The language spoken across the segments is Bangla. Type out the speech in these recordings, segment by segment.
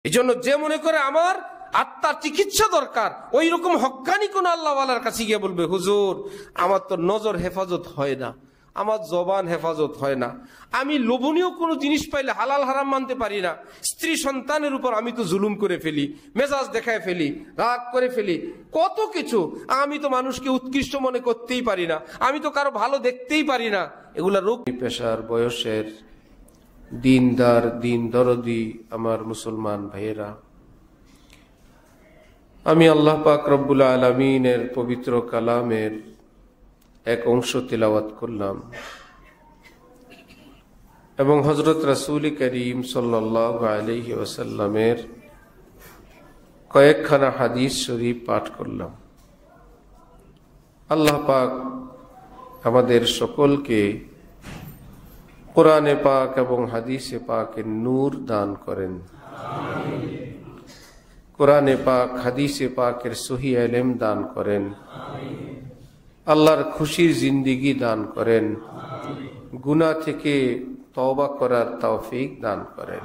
এই জন্য যে মনে করে আমার আত্মার চিকিৎসা দরকার, ওই রকম হক্কানি কোন আল্লাহওয়ালার কাছে গিয়ে বলবে, হুজুর আমার তো নজর হেফাজত হয় না, আমার জবান হেফাজত হয় না, আমি লোভনীয় কোনো জিনিস পাইলে হালাল হারাম মানতে পারি না, স্ত্রী সন্তানের উপর আমি তো জুলুম করে ফেলি, মেজাজ দেখায় ফেলি, রাগ করে ফেলি, কত কিছু, আমি তো মানুষকে উৎকৃষ্ট মনে করতেই পারি না, আমি তো কারো ভালো দেখতেই পারি না, এগুলা রোগ। পেশার বয়সের দিনদার দিন দরদি আমার মুসলমান ভাইয়েরা, আমি আল্লাহ পাক রব্বুল আলামিনের পবিত্র কালামের এক অংশ তিলাওয়াত করলাম এবং হযরত রাসূল করিম সাল্লাল্লাহু আলাইহি ওয়াসাল্লামের কয়েকখানা হাদিস শরীফ পাঠ করলাম। আল্লাহ পাক আমাদের সকলকে কোরআনে পাক এবং হাদিসে পাকের নূর দান করেন, কোরআনে পাক হাদিসে পাকের সহি ইলম দান করেন, আল্লাহর খুশির জিন্দেগি দান করেন, গুনাহ থেকে তওবা করার তৌফিক দান করেন।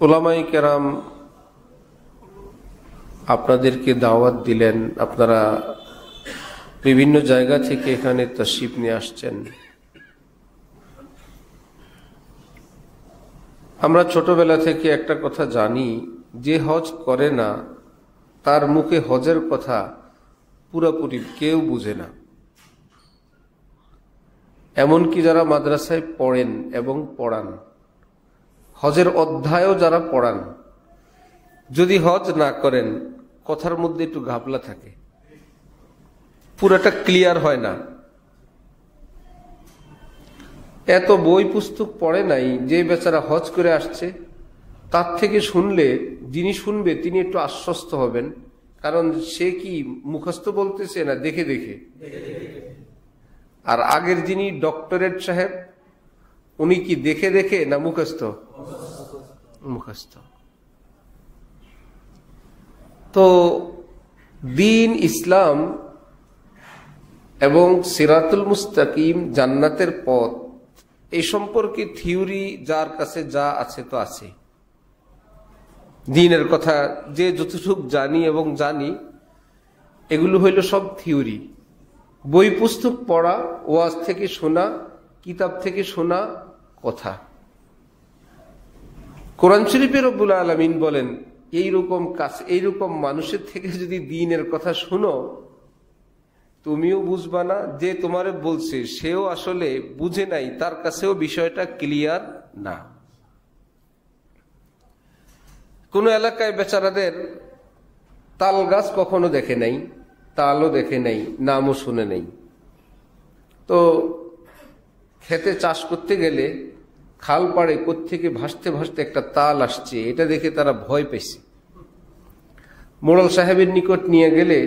উলামায়ে কেরাম আপনাদেরকে দাওয়াত দিলেন, আপনারা বিভিন্ন জায়গা থেকে এখানে তাশরিফ নিয়ে আসছেন। আমরা ছোটবেলা থেকে একটা কথা জানি, যে হজ করে না তার মুখে হজের কথা পুরোপুরি কেউ বুঝে না। এমনকি যারা মাদ্রাসায় পড়েন এবং পড়ান, হজের অধ্যায়ও যারা পড়ান, যদি হজ না করেন কথার মধ্যে একটু ঘাপলা থাকে, পুরাটা ক্লিয়ার হয় না। এত বই পুস্তক পড়ে নাই, যে বেচারা হজ করে আসছে তার থেকে শুনলে, যিনি শুনবে তিনি একটু আশ্বস্ত হবেন, কারণ সে কি মুখস্থ বলতেছে না দেখে দেখে। আর আগের যিনি ডক্টরেট সাহেব, উনি কি দেখে দেখে না মুখস্থ? মুখস্থ। তো দ্বীন ইসলাম এবং সিরাতুল মুস্তাকিম, জান্নাতের পথ, এই সম্পর্কে থিওরি যার কাছে যা আছে তো আছে। দ্বীনের কথা যে যতটুকু জানি এবং জানি, এগুলো হইল সব থিওরি, বই পুস্তক পড়া, ওয়াজ থেকে শোনা, কিতাব থেকে শোনা কথা। কোরআন শরীফে রব্বুল আলামিন বলেন, এইরকম কাছে, এইরকম মানুষের থেকে যদি দ্বীনের কথা শুনো, তুমিও বুঝবা না, যে তোমারে বলছে সেও আসলে বুঝে নাই, তার কাছেও বিষয়টা ক্লিয়ার না। কোন এলাকায় বেচারাদের তাল গাছ কখনো দেখে নাই, তালও দেখে নাই, নামও শুনে নেই। তো খেতে চাষ করতে গেলে খাল পাড়ে কোত্থেকে ভাসতে ভাসতে একটা তাল আসছে, এটা দেখে তারা ভয় পেয়েছে। মোড়ল সাহেবের নিকট নিয়ে গেলে,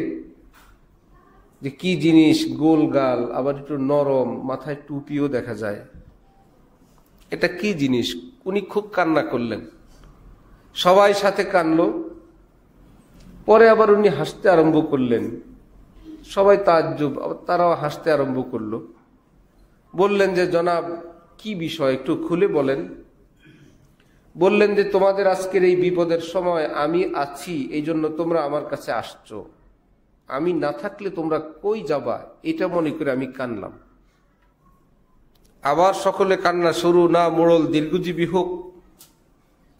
যে কি জিনিস, গোল গাল, আবার একটু নরম, মাথায় টুপিও দেখা যায়, এটা কি জিনিস? উনি খুব কান্না করলেন, সবাই সাথে কানলো। পরে আবার উনি হাসতে আরম্ভ করলেন, সবাই তাজ্জুব, তারাও হাসতে আরম্ভ করলো। বললেন যে জনাব কি বিষয়, একটু খুলে বলেন। বললেন যে তোমাদের আজকের এই বিপদের সময় আমি আছি, এই জন্য তোমরা আমার কাছে আসছো, আমি না থাকলে তোমরা কই যাবা, এটা মনে করে আমি কানলাম। আবার সকলে কান্না শুরু। না, মোড়ল দীর্ঘজীবী হোক,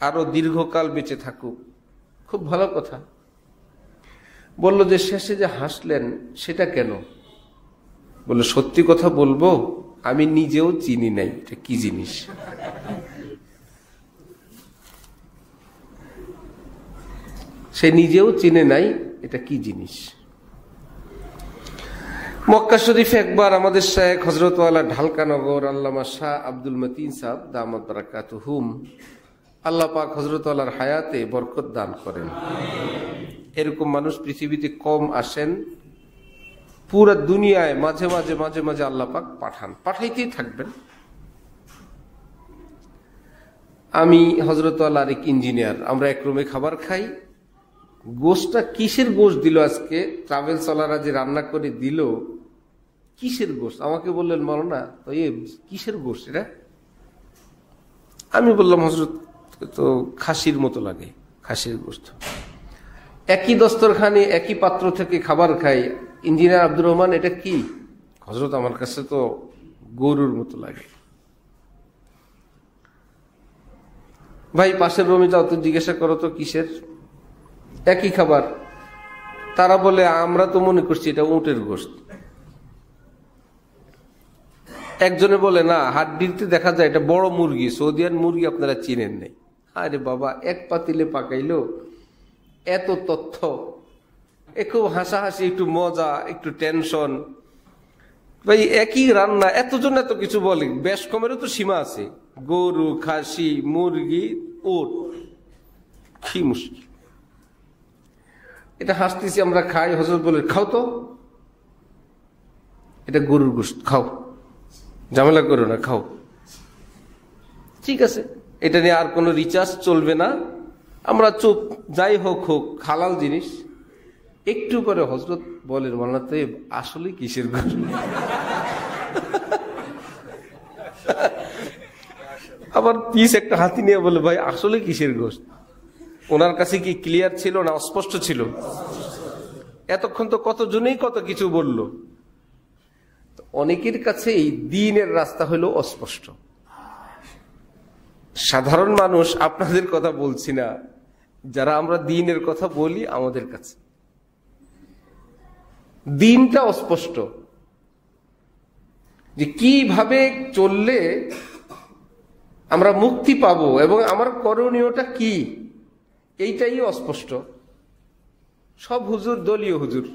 আরো দীর্ঘকাল বেঁচে থাকুক, খুব ভালো কথা। বলল যে শেষে যে হাসলেন সেটা কেন? বলল সত্যি কথা বলবো, আমি নিজেও চিনি নাই এটা কি জিনিস। সে নিজেও চিনে নাই এটা কি জিনিস। মক্কা শরীফে একবার আমাদের শেখ হযরতওয়ালা ঢালকানগর আল্লামা শাহ আব্দুল মতিন সাহেব দামাত বারাকাতুহুম, আল্লাহ পাক হযরতওয়ালার হায়াতে বরকত দান করেন। এরকম মানুষ পৃথিবীতে কম আসেন, পুরো দুনিয়ায় মাঝে মাঝে মাঝে মাঝে আল্লাহ পাক পাঠান, পাঠাইতেই থাকবেন। আমি হযরতওয়ালার এক ইঞ্জিনিয়ার, আমরা এক রুমে খাবার খাই। গোশটা কিসের গোশ দিল আজকে, ট্রাভেলস ওয়ালারা যে রান্না করে দিল, কিসের গোশ? আমাকে বললেন মাওলানা তো এ কিসের গোশ এটা? আমি বললাম হযরত তো খাসির মতো লাগে, খাসির গোশত। একই দস্তরখানে একই পাত্র থেকে খাবার খাই। ইঞ্জিনিয়ার আব্দুর রহমান এটা কি? হযরত আমার কাছে তো গরুর মতো লাগে। ভাই পাশের রুমে যাও তো, জিজ্ঞাসা করো তো কিসের, একই খাবার। তারা বলে আমরা তো মনে করছি এটা উটের গোশত। একজনে বলে না, হাড্ডিতে দেখা যায় এটা বড় মুরগি, সৌদিয়ান মুরগি আপনারা চিনেন নাই। আরে বাবা, এক পাতিলে পাকাইলো, এত তথ্য, একটু হাসাহাসি, একটু মজা, একটু টেনশন। ভাই একই রান্না, এতজন এত কিছু বলে, বেশ কমেরও তো সীমা আছে। গরু, খাসি, মুরগি, উট, কি মুশকিল। এটা হাসতেছি আমরা, খাই। হযরত বলে খাও তো, এটা গরুর গোশত, খাও, ঝামেলা করো না, খাও। ঠিক আছে, এটা নিয়ে আর কোনো রিচার্জ চলবে না, আমরা চুপ। যাই হোক হোক, হালাল জিনিস। একটু পরে হযরত বলেন, মাওলানা তো আসলে কিসের গোশত? আবার পিস একটা হাতি নিয়ে বলে, ভাই আসলে কিসের গোশত? ওনার কাছে কি ক্লিয়ার ছিল না অস্পষ্ট ছিল? এতক্ষণ তো কতজনেই কত কিছু বলল। অনেকের কাছে এই দ্বীনের রাস্তা হলো অস্পষ্ট। সাধারণ মানুষ, আপনাদের কথা বলছি না, যারা আমরা দ্বীনের কথা বলি, আমাদের কাছে দ্বীনটা অস্পষ্ট, যে কিভাবে চললে আমরা মুক্তি পাবো এবং আমার করণীয়টা কি, এইটাই অস্পষ্ট। সব হুজুর দলীয় হুজুর,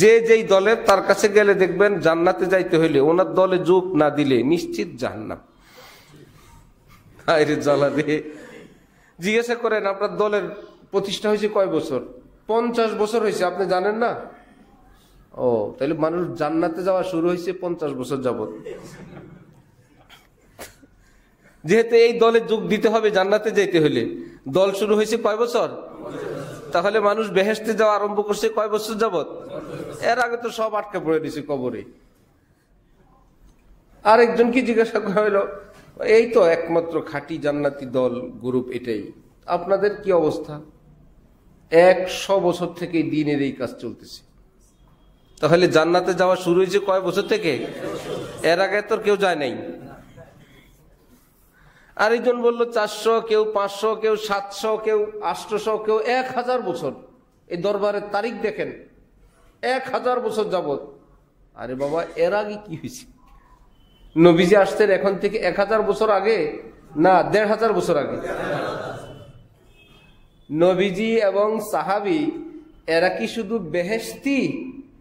যে যেই দলের, তার কাছে গেলে দেখবেন জান্নাতে যাইতে হইলে ওনার দলে যোগ না দিলে নিশ্চিত জাহান্নাম। আরে জ্বালা রে। জিজ্ঞাসা করেন আপনার দলের প্রতিষ্ঠা হয়েছে কয় বছর? 50 বছর হয়েছে, আপনি জানেন না? ও, তাহলে মানুষ জান্নাতে যাওয়া শুরু হয়েছে 50 বছর যাবত। যেহেতু এই দলে যোগ দিতে হবে জান্নাতে যেতে হলে, দল শুরু হয়েছে কয় বছর? তাহলে মানুষ বেহেশতে যাওয়া আরম্ভ করছে কয় বছর যাবত? এর আগে তো সব আটকে পড়ে দিছে কবরে। আরেকজনকে জিজ্ঞাসা করা হলো, এই তো একমাত্র খাঁটি জান্নাতি দল গ্রুপ এটাই, আপনাদের কি অবস্থা? 100 বছর থেকে দ্বীনের এই কাজ চলতেছে। তাহলে জান্নাতে যাওয়া শুরু হয়েছে কয় বছর থেকে? এর আগে তো কেউ যায় নাই। আরেকজন বলল 400, কেউ 500, কেউ 700, কেউ 800, কেউ 1000 বছর। এই দরবারের তারিখ দেখেন, 1000 বছর যাবত। আরে বাবা, এর আগে কি হয়েছে? নবীজি আসতেন এখন থেকে 1000 বছর আগে না 1500 বছর আগে? নবীজি এবং সাহাবী এরা কি শুধু বেহেশতি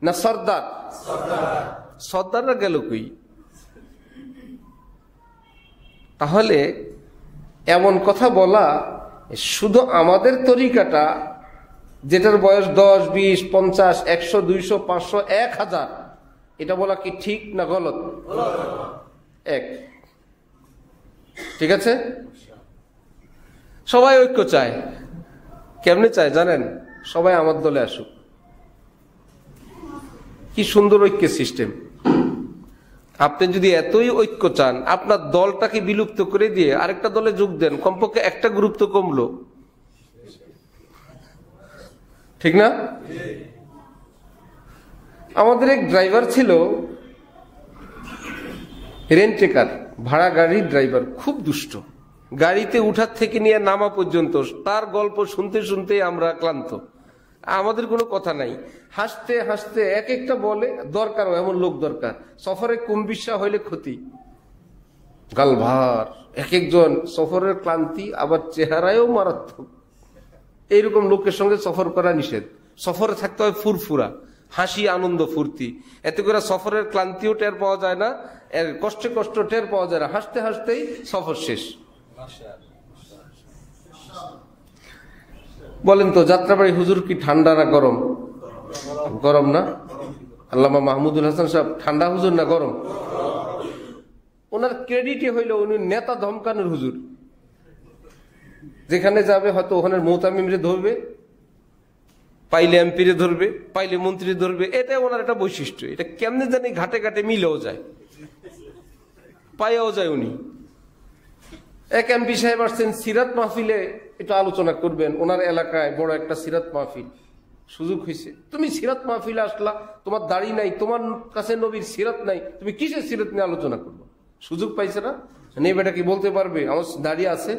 না সর্দার? সর্দাররা গেল কই? তাহলে এমন কথা বলা, শুধু আমাদের তরিকাটা, যেটার বয়স 10, 20, 50, 100, 200, 500, 1000, এটা বলা কি ঠিক না গলত? এক। ঠিক আছে, সবাই ঐক্য চায়। কেমনে চায় জানেন? সবাই আমার দলে আসুক। কি সুন্দর ঐক্যের সিস্টেম। আপনি যদি এতই ঐক্য চান, আপনার দলটাকে বিলুপ্ত করে দিয়ে আরেকটা দলে যোগ দেন, কমপক্ষে একটা গ্রুপ তো কমলো, ঠিক না? আমাদের এক ড্রাইভার ছিল, রেন্টেকার, ভাড়া গাড়ির ড্রাইভার, খুব দুষ্ট। গাড়িতে উঠার থেকে নিয়ে নামা পর্যন্ত তার গল্প শুনতে শুনতে আমরা ক্লান্ত। আমাদের কোনো কথা নাই, হাসতে হাসতে এক একটা বলে। দরকার এমন লোক দরকার, সফরে কুম্বিসা হইলে ক্ষতি। গালভার এক একজন, সফরের ক্লান্তি, আবার চেহারায়ও মারাত্মক। এইরকম লোকের সঙ্গে সফর করা নিষেধ। সফরে থাকতে হয় ফুরফুরা, হাসি, আনন্দ, ফুর্তি। এতে করে সফরের ক্লান্তিও টের পাওয়া যায় না, এর কষ্টে কষ্ট টের পাওয়া যায় না। হাসতে হাসতেই সফর শেষ। বলেন তো, যাত্রাবাড়ি হুজুর কি ঠান্ডা না গরম? গরম না? আল্লামা মাহমুদুল হাসান সাহেব ঠান্ডা হুজুর না গরম? ওনার ক্রেডিটে হইল উনি নেতা ধমকানোর হুজুর। যেখানে যাবে হয়তো ওখানে মোহতামিমরে ধরবে, পাইলে এমপিরে ধরবে, পাইলে মন্ত্রী ধরবে। এটা ওনার একটা বৈশিষ্ট্য। এটা কেমনে জানি ঘাটে ঘাটে মিলেও যায়। পাইয়াও যায় উনি। এক এমপি সাহেব আসছেন সিরাত মাহফিলে একটু আলোচনা করবেন, ওনার এলাকায় বড় একটা সিরাত মাহফিল, সুযোগ হয়েছে। তুমি সিরাত মাহফিলে আসলা, তোমার দাড়ি নাই, তোমার কাছে নবীর সিরাত নাই, তুমি কিসের সিরাত নিয়ে আলোচনা করবো? সুযোগ পাইছে না? নেই বেটা কি বলতে পারবে আমার দাড়ি আছে?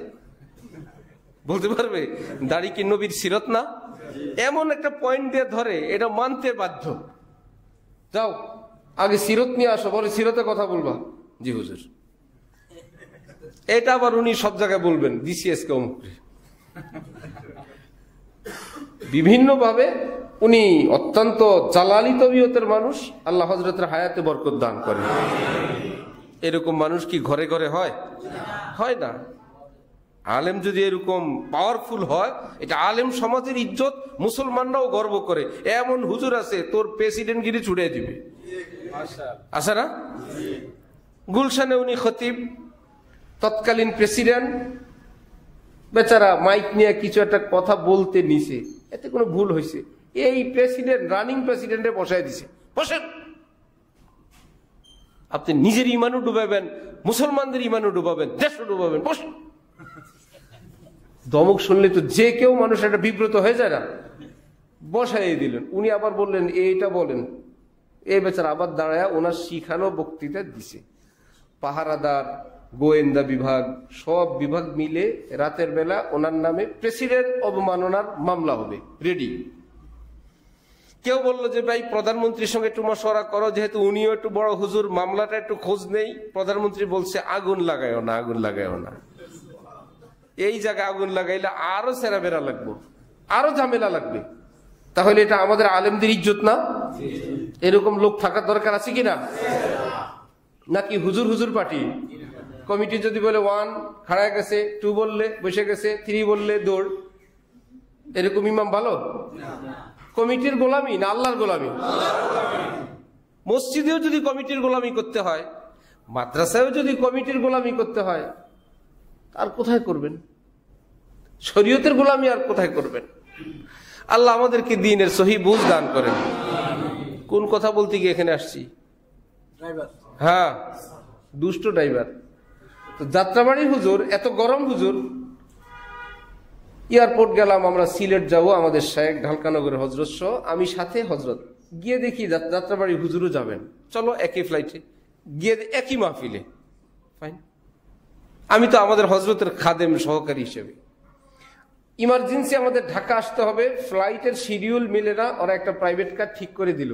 বলতে পারবে দাড়ি কি নবীর সিরাত না? এমন একটা পয়েন্ট দিয়ে ধরে, এটা মানতে বাধ্য। যাও আগে সিরত নিয়ে আসো, বলে সিরতে কথা বলবা। জি হুজুর। এটা আবার উনি সব জায়গায় বলবেন, ডিসিএস কে অমুক। বিভিন্ন ভাবে উনি অত্যন্ত জালালি তবিয়তের মানুষ। আল্লাহ হযরতের হায়াতে বরকত দান করেন। এরকম মানুষ কি ঘরে ঘরে হয়? হয় না। আলেম যদি এরকম পাওয়ারফুল হয়, এটা আলেম সমাজের ইজ্জত, মুসলমানরাও গর্ব করে। এমন হুজুর আছে তোর প্রেসিডেন্ট গিরি ছুড়ে দিবে, আছে না? গুলশানে উনি খতিব, তৎকালীন প্রেসিডেন্ট, বেচারা মাইক নিয়ে কিছু একটা কথা বলতে নিছে, এতে কোনো ভুল হয়েছে, এই প্রেসিডেন্ট রানিং প্রেসিডেন্টে বসায় দিছে, বসেন। আপনি নিজের ইমানও ডুবাবেন, মুসলমানদের ইমানও ডুবাবেন, দেশও ডুবাবেন, বসেন। ধমক শুনলে তো যে কেউ মানুষ একটা বিব্রত হয়ে যায় না? বসাই দিলেন। উনি আবার বললেন এইটা বলেন। এই বেচারা আবার দাঁড়ায় ওনার শিখানো বক্তৃতা দিছে। পাহারাদার, গোয়েন্দা বিভাগ, সব বিভাগ মিলে রাতের বেলা ওনার নামে প্রেসিডেন্ট অবমাননার মামলা হবে, রেডি। কেউ বললো যে ভাই প্রধানমন্ত্রীর সঙ্গে একটু মশওয়ারা করো, যেহেতু উনিও একটু বড় হুজুর, মামলাটা একটু খোঁজ নেই। প্রধানমন্ত্রী বলছে আগুন লাগায়ও না, আগুন লাগায়ও না। এই জায়গায় আগুন লাগাইলে আরো সেরা বেড়া লাগবে, আরো ঝামেলা লাগবে। তাহলে এটা আমাদের আলেমদের ইজ্জত না? এরকম লোক থাকার দরকার আছে কিনা? নাকি হুজুর হুজুর পার্টি? কমিটি যদি বলে 1 খাড়ায় গেছে, 2 বললে বসে গেছে, 3 বললে দৌড়, এরকম ইমাম ভালো? কমিটির গোলামি না আল্লাহর গোলামি? মসজিদেও যদি কমিটির গোলামি করতে হয়, মাদ্রাসায়ও যদি কমিটির গোলামি করতে হয়, আর কোথায় করবেন? শরীয়তের গোলামি আর কোথায় করবেন? আল্লাহ আমাদেরকে দ্বীনের সহি বুঝ দান করেন। কোন কথা বলতে গিয়ে এখানে আসছি? হ্যাঁ, দুষ্ট ড্রাইভার। তো যাত্রাবাড়ির হুজুর, এত গরম হুজুর, এয়ারপোর্ট গেলাম আমরা, সিলেট যাব, আমাদের শেখ ঢালকানগরের হজরত সহ, আমি সাথে হজরত। গিয়ে দেখি যাত্রাবাড়ির হুজুরও যাবেন, চলো একই ফ্লাইটে গিয়ে একই মাহফিলে, ফাইন। আমি তো আমাদের হজরতের খাদেম সহকারী হিসেবে, ইমার্জেন্সি আমাদের ঢাকা আসতে হবে, ফ্লাইটের শিডিউল মিলে না, ওরা একটা প্রাইভেট কার ঠিক করে দিল,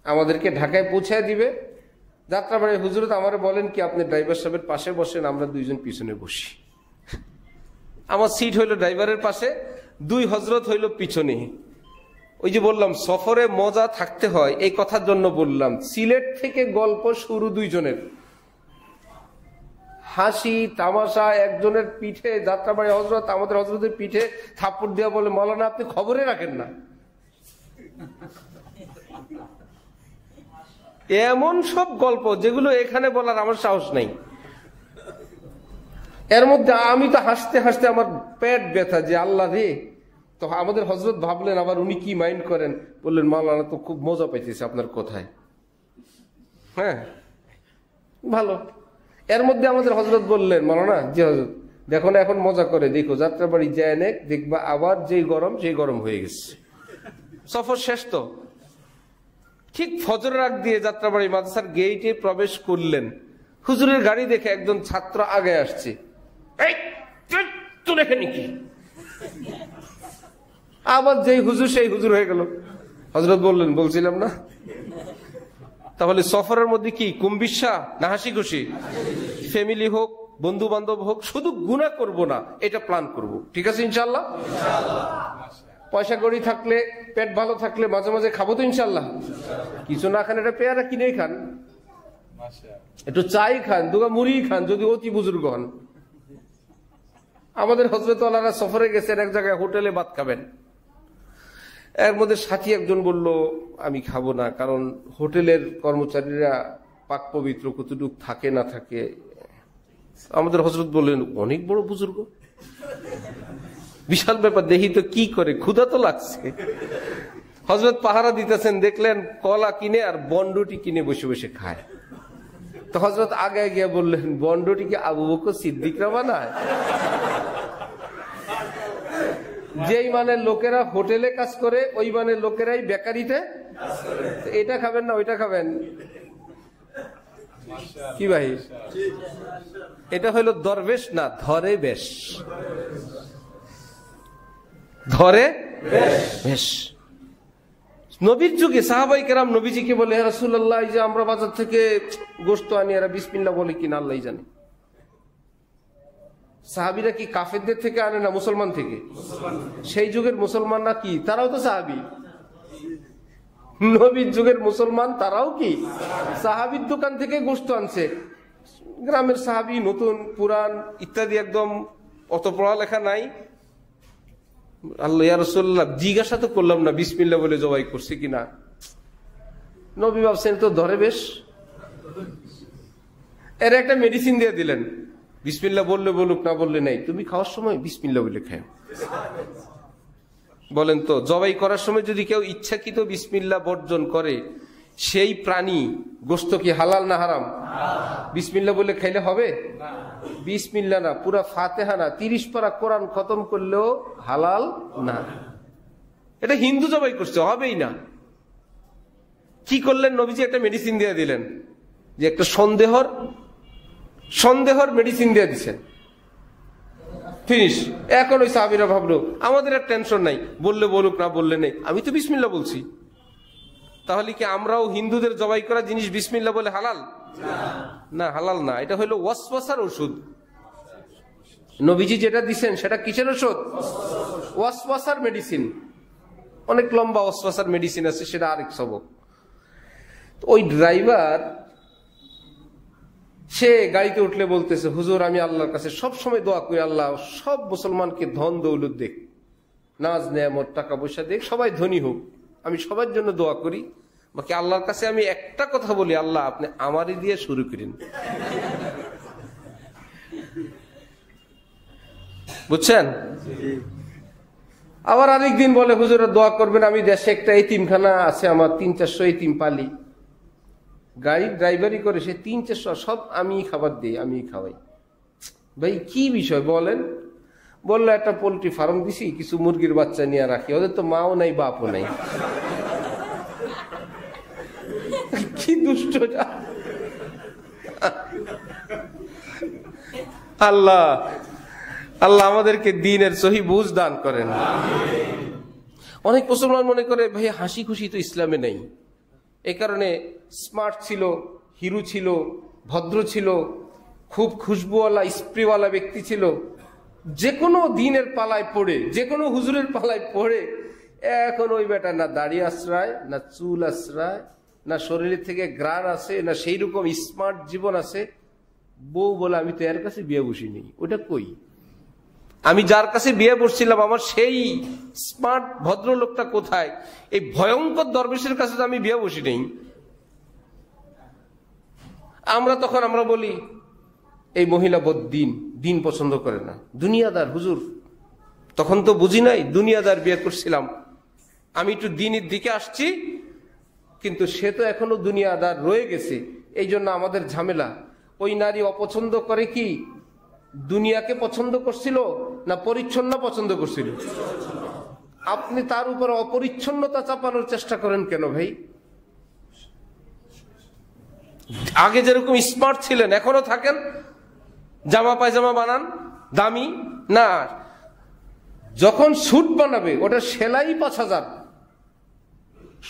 আমাদেরকে ঢাকায় পৌঁছায় দিবে। যাত্রাবাড়ির হুজুরত আমার বলেন কি আপনি ড্রাইভার সাহেবের পাশে বসেন, আমরা 2 জন পিছনে বসি। আমার সিট হইল ড্রাইভারের পাশে, 2 হজরত হইল পিছনে। ওই যে বললাম সফরে মজা থাকতে হয়, এই কথার জন্য বললাম। সিলেট থেকে গল্প শুরু 2 জনের, হাসি তামাশা, একজনের পিঠে যাত্রাবাড়ি হজরত আমাদের হজরতের পিঠে থাপ্পড় দেওয়া, বলে মৌলানা আপনি খবরে রাখেন না। এমন সব গল্প যেগুলো এখানে বলার আমার সাহস নাই। এর মধ্যে আমি তো হাসতে হাসতে আমার পেট ব্যথা, যে আল্লাহ রে। তো আমাদের হজরত ভাবলেন আবার উনি কি মাইন্ড করেন, বললেন মাওলানা তো খুব মজা পাইতেছে আপনার কথায়। হ্যাঁ ভালো। এর মধ্যে আমাদের হজরত বললেন মাওলানা, জি হজরত দেখো না এখন মজা করে, দেখো যাত্রাবাড়ি যায় না, দেখবা আবার যেই গরম সেই গরম হয়ে গেছে। সফর শেষ তো। ঠিক ফজরের আগ দিয়ে যাত্রাবাড়ি মাদ্রাসার গেইটে প্রবেশ করলেন, হুজুরের গাড়ি দেখে একজন ছাত্র আগে আসছে, এই তুই দেখে নাকি? আবার যেই হুজুর সেই হুজুর হয়ে গেল। হজরত বললেন বলছিলাম না। তাহলে সফরের মধ্যে কি কুম্বিসা না হাসি খুশি? ফ্যামিলি হোক, বন্ধু বান্ধব হোক, শুধু গুনাহ করব না, এটা প্ল্যান করব। ঠিক আছে ইনশাআল্লাহ? পয়সা কড়ি থাকলে, পেট ভালো থাকলে মাঝে মাঝে খাবো তো ইনশাআল্লাহ। কিছু না খান, এটা পেয়ারা কিনেই খান, একটু চাই খান, 2 মুড়ি খান, যদি অতি বুজুর্গ হন। আমাদের হযরতওয়ালারা সফরে গেছেন, এক জায়গায় হোটেলে ভাত খাবেন। এর মধ্যে সাথী একজন বলল আমি খাবো না, কারণ হোটেলের কর্মচারীরা পাক পবিত্র কতটুকু থাকে না থাকে। আমাদের হযরত বললেন অনেক বড় বুজুর্গ, বিশাল ব্যাপার, দেখি তো কি করে, ক্ষুধা তো লাগছে। হযরত পাহারা দিতেছেন, দেখলেন কলা কিনে আর বন্ডুটি কিনে বসে বসে খায়। তো হযরত আগে গিয়ে বললেন, বন্ডটিকে আবু বকর সিদ্দিকরা বানায়? যেই মানে লোকেরা হোটেলে কাজ করে, ওই মানে লোকেরাই বেকারিতে। এটা খাবেন না ওইটা খাবেন? কি ভাই, এটা হলো দরবেশ না, ধরে বেশ, ধরে বেশ। নবীর যুগে সাহাবাই কেরাম নবীজিকে বলে, হে রাসূলুল্লাহ, এই যে আমরা বাজার থেকে গোশত আনি, এরা বিসমিল্লাহ বলে কিনা আল্লাহই জানে। সাহাবীরা কি কাফেরদের থেকে আনে না মুসলমান থেকে? সেই যুগের মুসলমানরা কি তারাও তো সাহাবী? নবীর যুগের মুসলমান তারাও কি সাহাবীর দোকান থেকে গোশত আনছে। গ্রামের সাহাবী, নতুন পুরান ইত্যাদি, একদম অত পড়ালেখা নাই। আল্লাহ ইয়া রাসূলুল্লাহ, জিজ্ঞাসা তো করলাম না বিসমিল্লাহ বলে জবাই করছে কিনা। নবী ভাবছেন তো ধরে বেশ, এর একটা মেডিসিন দিয়ে দিলেন, বিসমিল্লাহ বললে বলুক, না বললে নাই, তুমি খাওয়ার সময় বিসমিল্লাহ বলে খাও। বলেন তো, জবাই করার সময় যদি কেউ ইচ্ছাকৃত বিসমিল্লাহ বর্জন করে, সেই প্রাণী গোশত কি হালাল না হারাম? বিসমিল্লাহ বলে খাইলে হবে? বিসমিল্লাহ না, পুরা ফাতিহা না, 30 পারা কোরআন খতম করলেও হালাল না। এটা হিন্দু জবাই করছে, হবেই না। কি করলেন? নবীজি একটা মেডিসিন দিয়ে দিলেন, যে একটা সন্দেহর মেডিসিন দিয়ে দিচ্ছেন, ফিনিশ। এখন ওই সাহাবীরা ভাবলো, আমাদের আর টেনশন নাই, বললে বলুক, না বললে নেই, আমি তো বিসমিল্লাহ বলছি। তাহলে কি আমরাও হিন্দুদের জবাই করা জিনিস বিসমিল্লাহ বলে হালাল? না, হালাল না। এটা হলো ওয়াসওয়াসার ওষুধ। নবীজি যেটা দিচ্ছেন সেটা কিসের ওষুধ? ওয়াসওয়াসার মেডিসিন। অনেক লম্বা ওয়াসওয়াসার মেডিসিন আছে, সেটা আরেক সবক। ওই ড্রাইভার সে গাড়িতে উঠলে বলতেছে, হুজুর আমি আল্লাহর কাছে সব সময় দোয়া করি, আল্লাহ সব মুসলমানকে ধন দৌলত দেখ, নাজ নেয়ামত, টাকা পয়সা দেখ, সবাই ধনী হোক, আমি সবার জন্য দোয়া করি। বাকি আল্লাহর কাছে আমি একটা কথা বলি, আল্লাহ আপনি আমারই দিয়ে শুরু করেন। বুঝছেন? আবার আরেকদিন বলে, হুজুর দোয়া করবেন, আমি দেশে একটা এতিমখানা আছে, আমার 300-400 এতিম পালি। গাড়ির ড্রাইভারি করে সে 300-400 সব আমি খাবার দিই, আমি খাওয়াই। ভাই কি বিষয় বলেন? বললো একটা পোল্ট্রি ফার্ম দিছি, কিছু মুরগির বাচ্চা নিয়ে রাখি, ওদের তো মাও নাই বাপও নাই। কি দুষ্ট! আল্লাহ আল্লাহ আমাদেরকে দ্বীনের সহি বুঝ দান করেন। অনেক মুসলমান মনে করে, ভাই হাসি খুশি তো ইসলামে নেই, এই কারণে স্মার্ট ছিল, হিরো ছিল, ভদ্র ছিল, খুব খুশবুওয়ালা স্প্রেওয়ালা ব্যক্তি ছিল, যে কোনো দিনের পালায় পড়ে, যে কোনো হুজুরের পালায় পড়ে, এখন ওই বেটা না দাড়ি আশ্রয়, না চুল আশ্রয়, না শরীরের থেকে গ্রাণ আছে, না সেই রকম স্মার্ট জীবন আছে। বউ বলে, আমি তো এর কাছে বিয়ে বসিনি। ওটা কই? আমি যার কাছে বিয়ে বসছিলাম, আমার সেই স্মার্ট ভদ্রলোকটা কোথায়? এই ভয়ঙ্কর দরবেশের কাছে তো আমি বিয়ে বসি নেই। আমরা বলি, এই মহিলা বদ্দিন, দিন পছন্দ করে না, দুনিয়াদার। হুজুর তখন তো বুঝি নাই, দুনিয়াদার বিয়ে করছিলাম, আমি একটু দিনের দিকে আসছি, কিন্তু সে তো এখনো দুনিয়াদার রয়ে গেছে, এই জন্য আমাদের ঝামেলা। ওই নারী অপছন্দ করে কি দুনিয়াকে পছন্দ করছিল, না পরিচ্ছন্ন পছন্দ করছিল? আপনি তার উপর অপরিচ্ছন্নতা চাপানোর চেষ্টা করেন কেন ভাই? আগে যেরকম স্মার্ট ছিলেন এখনো থাকেন, জামা পায়জামা বানান দামি না, যখন স্যুট বানাবে ওটা সেলাই 5000,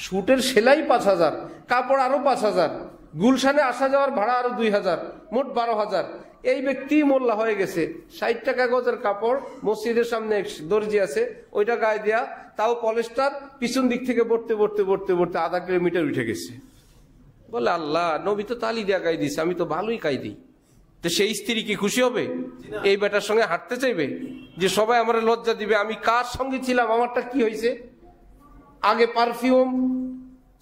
স্যুটের সেলাই 5000, কাপড় আরো 5000, গুলশানে আসা যাওয়ার ভাড়া আরো 2000, মোট 12000। এই ব্যক্তি মোল্লা হয়ে গেছে, 60 টাকা গজের কাপড়, মসজিদের সামনে দর্জি আছে, ওইটা গায়ে দেয়া, তাও পলিস্টার, পিছন দিক থেকে বড়তে বড়তে বড়তে বড়তে আধা কিলোমিটার উঠে গেছে। বলে, আল্লাহ নবী তো তালি দেয়া গায়ে দিয়েছে, আমি তো ভালোই গায়ে দিই। তো সেই স্ত্রী কি খুশি হবে? এই বেটার সঙ্গে হাঁটতে চাইবে যে সবাই আমার লজ্জা দিবে? আমি কার সঙ্গে ছিলাম, আমারটা কি হয়েছে? আগে পারফিউম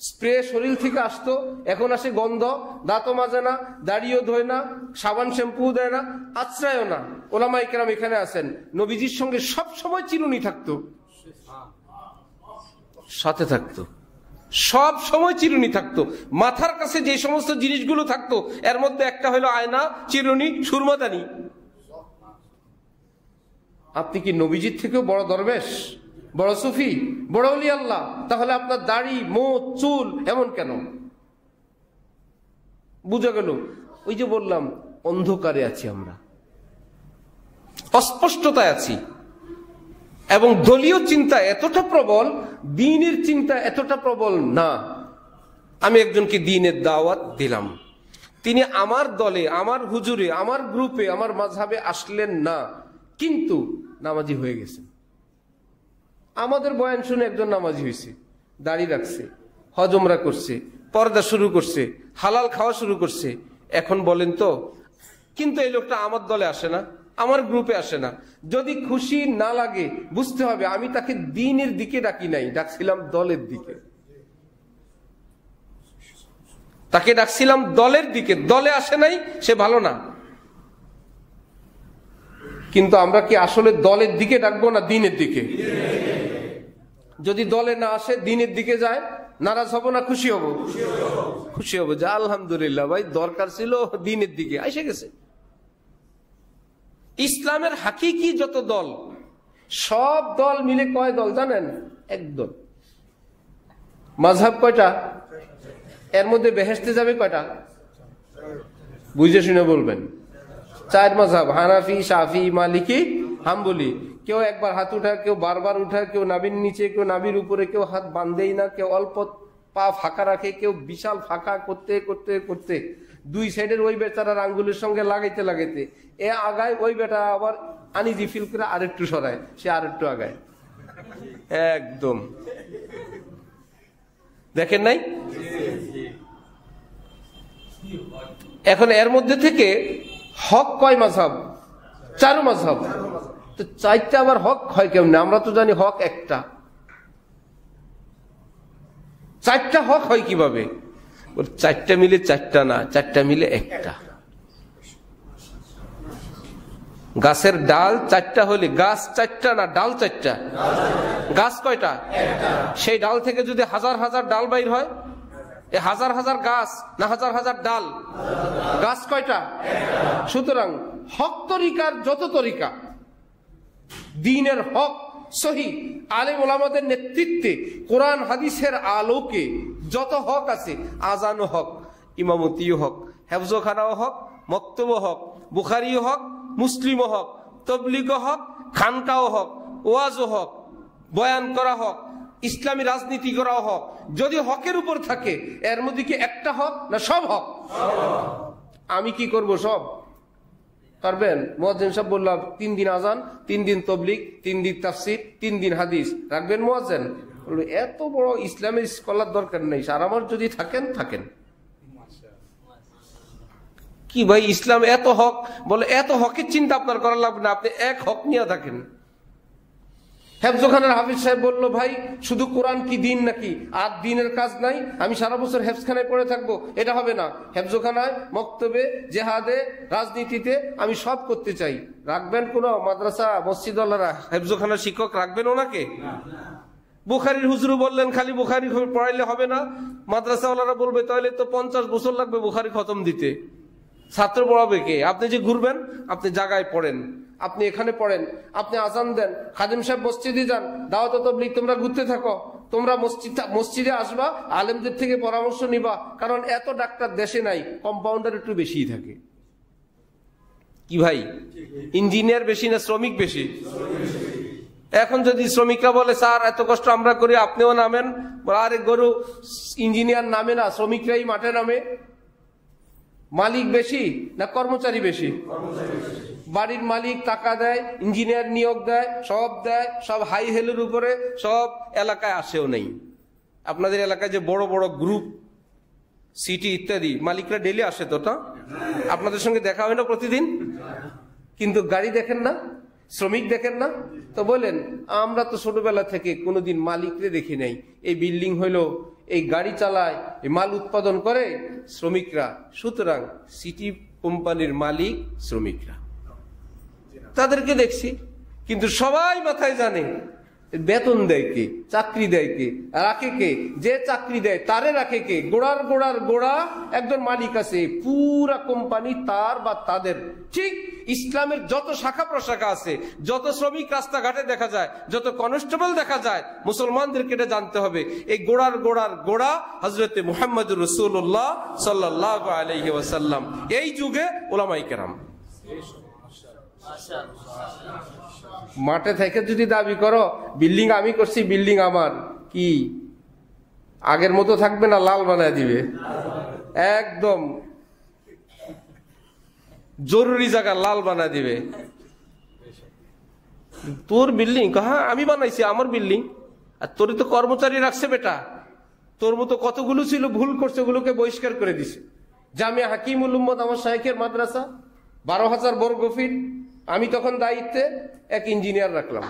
স্প্রে শরীর থেকে আসতো, এখন আসে গন্ধ, দাঁতও মাজে না, দাড়িও ধোয় না, সাবান শ্যাম্পু দেয় না, আশ্রয়ও না। ওলামায়ে কেরাম এখানে আছেন, নবীজির সঙ্গে সব সময় চিরুনি থাকতো, সাথে থাকতো। সব সময় চিরুনি থাকতো। মাথার কাছে যে সমস্ত জিনিসগুলো থাকতো এর মধ্যে একটা হলো আয়না, চিরুনি, সুরমাদানি। আপনি কি নবীজির থেকেও বড় দরবেশ, বড় সুফি, বড় ওলি আল্লাহ? তাহলে আপনার দাড়ি, মোচ, চুল এমন কেন? বুঝা গেল? ওই যে বললাম, অন্ধকারে আছি আমরা, অস্পষ্টতায় আছি, এবং দলীয় চিন্তা এতটা প্রবল, দ্বীনের চিন্তা এতটা প্রবল না। আমি একজনকে দ্বীনের দাওয়াত দিলাম, তিনি আমার দলে, আমার হুজুরে, আমার গ্রুপে, আমার মাযহাবে আসলেন না, কিন্তু নামাজি হয়ে গেছেন। আমাদের বয়ান শুনে একজন নামাজি হয়েছে, দাড়ি রাখছে, হজ উমরা করছে, পর্দা শুরু করছে, হালাল খাওয়া শুরু করছে। এখন বলেন তো, কিন্তু এই লোকটা আমার দলে আসে না, আমার গ্রুপে আসে না। যদি খুশি না লাগে বুঝতে হবে আমি তাকে দ্বীনের দিকে ডাকি নাই, ডাকছিলাম দলের দিকে। তাকে ডাকছিলাম দলের দিকে, দলে আসে নাই, সে ভালো না। কিন্তু আমরা কি আসলে দলের দিকে ডাকবো না দ্বীনের দিকে? যদি দলে না আসে, দ্বীনের দিকে যায়, নারাজ হব না খুশি হব? খুশি হব, যে আলহামদুলিল্লাহ ভাই, দরকার ছিল দ্বীনের দিকে, এসে গেছে। ইসলামের হাকিকি যত দল, সব দল মিলে কয় দল জানেন? এক দল। মাযহাব কয়টা? এর মধ্যে বেহেশতে যাবে কয়টা? বুঝে শুনে বলবেন। 4 মাযহাব, হানাফি, শাফি, মালিকি, হাম্বলি। কেউ একবার হাত উঠায়, কেউ বারবার উঠায়, কেউ নাভির নিচে, কেউ নাভির উপরে, কেউ হাত বাঁধেই না, কেউ অল্প পা ফাঁকা রাখে, কেউ বিশাল ফাঁকা করতে করতে করতে দুই সাইডের ওই বেচারার আঙ্গুলের সঙ্গে লাগাইতে লাগাইতে এ আগায়, ওই বেটা আবার আনিজি ফিল করে আরেকটু সরায়, সে আরেকটু আগায়। একদম দেখেন নাই? এখন এর মধ্যে থেকে হক কয় মাযহাব? 4 মাযহাব। তো 4টা আবার হক হয় কেমনে? আমরা তো জানি হক একটা। 4টা হক হয় কিভাবে? 4টা মিলে 4টা না, 4টা মিলে একটা। গাছের ডাল 4টা হলে গাছ 4টা না, ডাল 4টা। গাছ কয়টা? সেই ডাল থেকে যদি হাজার হাজার ডাল বাইর হয়, এ হাজার হাজার গাছ না হাজার হাজার ডাল? গাছ কয়টা? সুতরাং হক তরিকার যত তরিকা, দ্বীনের হক সহি আলেম ওলামাদের নেতৃত্বে কোরআন হাদিসের আলোকে যত হক আছে, আজানও হক, ইমামতিও হক, হেফজখানাও হক, মক্তব হক, বুখারিও হক, মুসলিমও হক, তবলিগও হক, খানকাও হক, ওয়াজও হক, বয়ান করা হক, ইসলামী রাজনীতি করাও হক। যদি হকের উপর থাকে, এর মধ্যে কি একটা হক না সব হক? আমি কি করব? সব পারবেন? মুয়াজ্জিন সাহেব বললাম 3 দিন আজান, 3 দিন তবলিগ, 3 দিন তাফসীর, 3 দিন হাদিস রাখবেন মুয়াজ্জিন? বলল এত বড় ইসলামের স্কলার দরকার নেই, আর আমার যদি থাকেন থাকেন। কি ভাই, ইসলাম এত হক? বলে এত হকের চিন্তা আপনার করা লাগবে না, আপনি এক হক নিয়ে থাকেন। হেফজখানার হাফিজ সাহেব বলল, ভাই শুধু কোরআন কি দিন নাকি? আর দিনের কাজ নাই, আমি সারা বছর হেফজখানায় পড়ে থাকবো, এটা হবে না। হেফজখানায়, মক্তবে, জেহাদে, রাজনীতিতে আমি সব করতে চাই। রাখবেন কোন মাদ্রাসা মসজিদওয়ালারা হেফজখানার শিক্ষক রাখবেন ওনাকে? বুখারীর হুজুর বললেন খালি বুখারী পড়াইলে হবে না, মাদ্রাসাওয়ালারা বলবে তাহলে তো 50 বছর লাগবে বুখারী খতম দিতে। ছাত্র পড়াবে কে? আপনি যে ঘুরবেন, আপনি জায়গায় পড়েন, আপনি এখানে পড়েন, আপনি আজান দেন, খাদিম সাহেব মসজিদে যান, দাওয়াত তাবলীগ তোমরা ঘুরতে থাকো, তোমরা মসজিদে আসবা, আলেমদের থেকে পরামর্শ নিবা, কারণ এত ডাক্তার দেশে নাই, কম্পাউন্ডার একটু বেশিই থাকে। কি ভাই, ইঞ্জিনিয়ার বেশি না শ্রমিক বেশি? এখন যদি শ্রমিকরা বলে স্যার এত কষ্ট আমরা করি, আপনিও নামেন, আরে গরু ইঞ্জিনিয়ার নামে না, শ্রমিকরাই মাঠে নামে। মালিক বেশি না কর্মচারী বেশি? বাড়ির মালিক টাকা দেয়, ইঞ্জিনিয়ার নিয়োগ দেয়, সব হাই হেলের উপরে, সব এলাকায় আসেও নেই। আপনাদের এলাকায় যে বড় বড় গ্রুপ, সিটি ইত্যাদি, মালিকরা ডেলি আসে তো, না? আপনাদের সঙ্গে দেখা হয় না প্রতিদিন? কিন্তু গাড়ি দেখেন না, শ্রমিক দেখেন না। তো বলেন, আমরা তো ছোটবেলা থেকে কোনোদিন মালিকরে দেখি নাই। এই বিল্ডিং হইলো, এই গাড়ি চালায়, এই মাল উৎপাদন করে শ্রমিকরা। সুতরাং সিটি কোম্পানির মালিক শ্রমিকরা, তাদেরকে দেখছি। কিন্তু সবাই মাথায় জানে বেতন দেয় কে, চাকরি দেয় কে, রাখে কে? যে চাকরি দেয় তারে রাখে কে? গোড়ার গোড়া একজন মালিক আছে, পুরা কোম্পানি তার বা তাদের। ঠিক ইসলামের যত শাখা প্রশাখা আছে, যত শ্রমিক রাস্তাঘাটে দেখা যায়, যত কনস্টেবল দেখা যায়, মুসলমানদেরকে এটা জানতে হবে এই গোড়ার গোড়া হযরতে মুহাম্মদুর রাসূলুল্লাহ সাল্লাল্লাহু আলাইহি ওয়াসাল্লাম। এই যুগে উলামায়ে কেরাম। মাঠে থেকে যদি দাবি করো বিল্ডিং আমি করছি, বিল্ডিং আমার, কি আগের মতো থাকবে না লাল বানায় দিবে? একদম জরুরি জায়গা লাল বানায় দিবে। তোর বিল্ডিং? হ্যাঁ আমি বানাইছি, আমার বিল্ডিং। আর তোর তো কর্মচারী রাখছে বেটা, তোর মতো কতগুলো ছিল ভুল করছে, ওগুলোকে বহিষ্কার করে দিছে। জামিয়া হাকিমুল উম্মত আমার শাইখের মাদ্রাসা, 12,000 বর্গ ফিট। আমি তখন দায়িত্বে এক ইঞ্জিনিয়ার রাখলাম,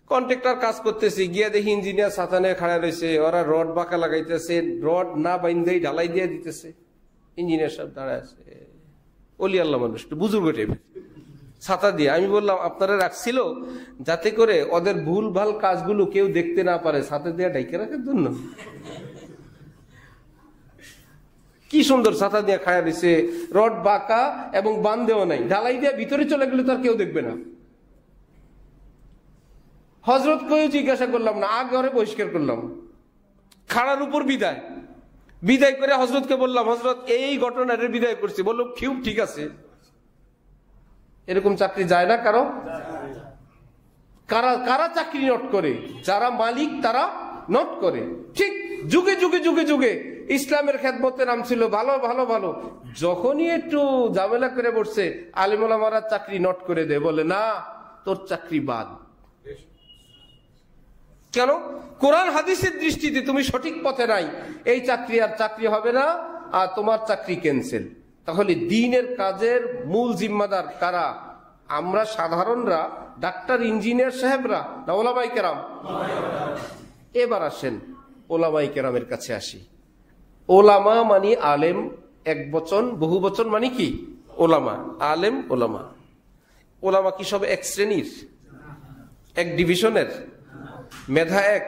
কন্ট্রাক্টর কাজ করতেছি, গিয়া দেখি ইঞ্জিনিয়ার ছাতা নিয়ে খাড়া রয়েছে, ওরা রড বাঁকা লাগাইতেছে, রড না বাইন্দেই ঢালাই দিয়ে দিতেছে। ইঞ্জিনিয়ার সাহেব দাঁড়ায় আছে, অলি আল্লাহ মানুষ, বুজুর্গ টাইপের, ছাতা দিয়ে। আমি বললাম আপনারা রাখছিল যাতে করে ওদের ভুল ভাল কাজগুলো কেউ দেখতে না পারে, ছাতা দিয়ে ঢাইকে রাখার জন্য। কি সুন্দর ছাতা দিয়ে খায়া দিছে, রড বাঁকা এবং বান্ধেও নাই, ঢালাই দিয়ে ভিতরে চলে গেলে তো আর কেউ দেখবে না। হযরত কেউ জিজ্ঞাসা করলাম না, আগে ঘরে বহিষ্কার করলাম, খাড়ার উপর বিদায় করে হযরতকে বললাম, হযরত এই ঘটনার বিদায় করছি। বললো কিউ ঠিক আছে। এরকম চাকরি যায় না কারো? কারা চাকরি নোট করে? যারা মালিক তারা নোট করে। ঠিক যুগে যুগে যুগে যুগে ইসলামের খেদমতে নাম ছিল ভালো ভালো ভালো, যখনই একটু ঝামেলা করে বসছে আলেম ওলামারা চাকরি নোট করে দেয়, বলে না তোর চাকরি বাদ। কেন? কোরআন হাদিসের দৃষ্টিতে তুমি সঠিক পথে নাই, এই চাকরি আর চাকরি হবে না, আর তোমার চাকরি ক্যান্সেল। তাহলে দ্বীনের কাজের মূল জিম্মাদার কারা? আমরা সাধারণরা, ডাক্তার ইঞ্জিনিয়ার সাহেবরা, না ওলামায়ে কেরাম? এবার আসেন ওলামায়ে কেরামের কাছে আসি। ওলামা মানে আলেম এক বচন, বহু বচন মানে কি? ওলামা। আলেম ওলামা। ওলামা কি সব এক শ্রেণীর, এক ডিভিশনের? মেধা এক,